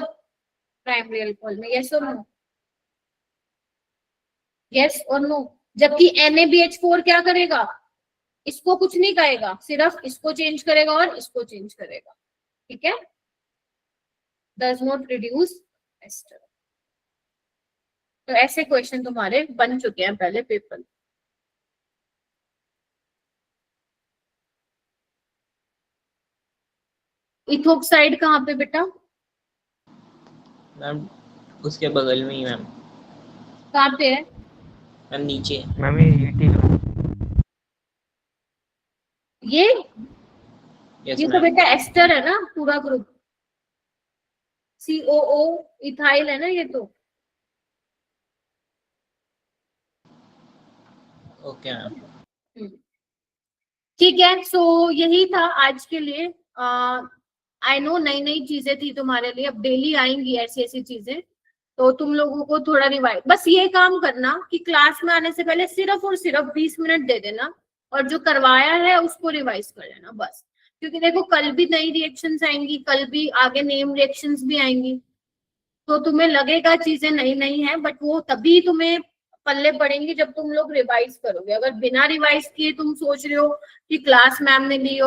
Speaker 1: प्राइमरी अल्कोहल में, यस और नो? यस और नो? जबकि NaBH4 क्या करेगा, इसको कुछ नहीं कहेगा, सिर्फ इसको चेंज करेगा और इसको चेंज करेगा, ठीक है? Does not reduce ester. तो ऐसे क्वेश्चन तुम्हारे बन चुके हैं पहले पेपर। इथोक्साइड कहाँ पे बेटा?
Speaker 8: मैम उसके बगल में ही मैम।
Speaker 1: कहाँ पे है?
Speaker 8: मैम नीचे।
Speaker 3: मैम ये 18
Speaker 8: यस
Speaker 1: ये तो
Speaker 8: मैम।
Speaker 1: बेटा एस्टर है ना, पूरा ग्रुप COO इथाइल है ना ये तो।
Speaker 8: Okay ma'am.
Speaker 1: ठीक है, सो यही था आज के लिए। आई नो नई नई चीजें थी तुम्हारे लिए, अब डेली आएंगी ऐसी ऐसी चीजें, तो तुम लोगों को थोड़ा रिवाइज, बस ये काम करना कि क्लास में आने से पहले सिर्फ और सिर्फ 20 मिनट दे देना और जो करवाया है उसको रिवाइज कर लेना बस। क्योंकि देखो कल भी नई रिएक्शंस आएंगी, कल भी आगे नेम रिएक्शंस भी आएंगी, तो तुम्हें लगेगा चीजें नई नई है, बट वो तभी तुम्हें पल्ले पड़ेंगी जब तुम लोग रिवाइज करोगे। अगर बिना रिवाइज किए तुम सोच रहे हो कि क्लास मैम ने ली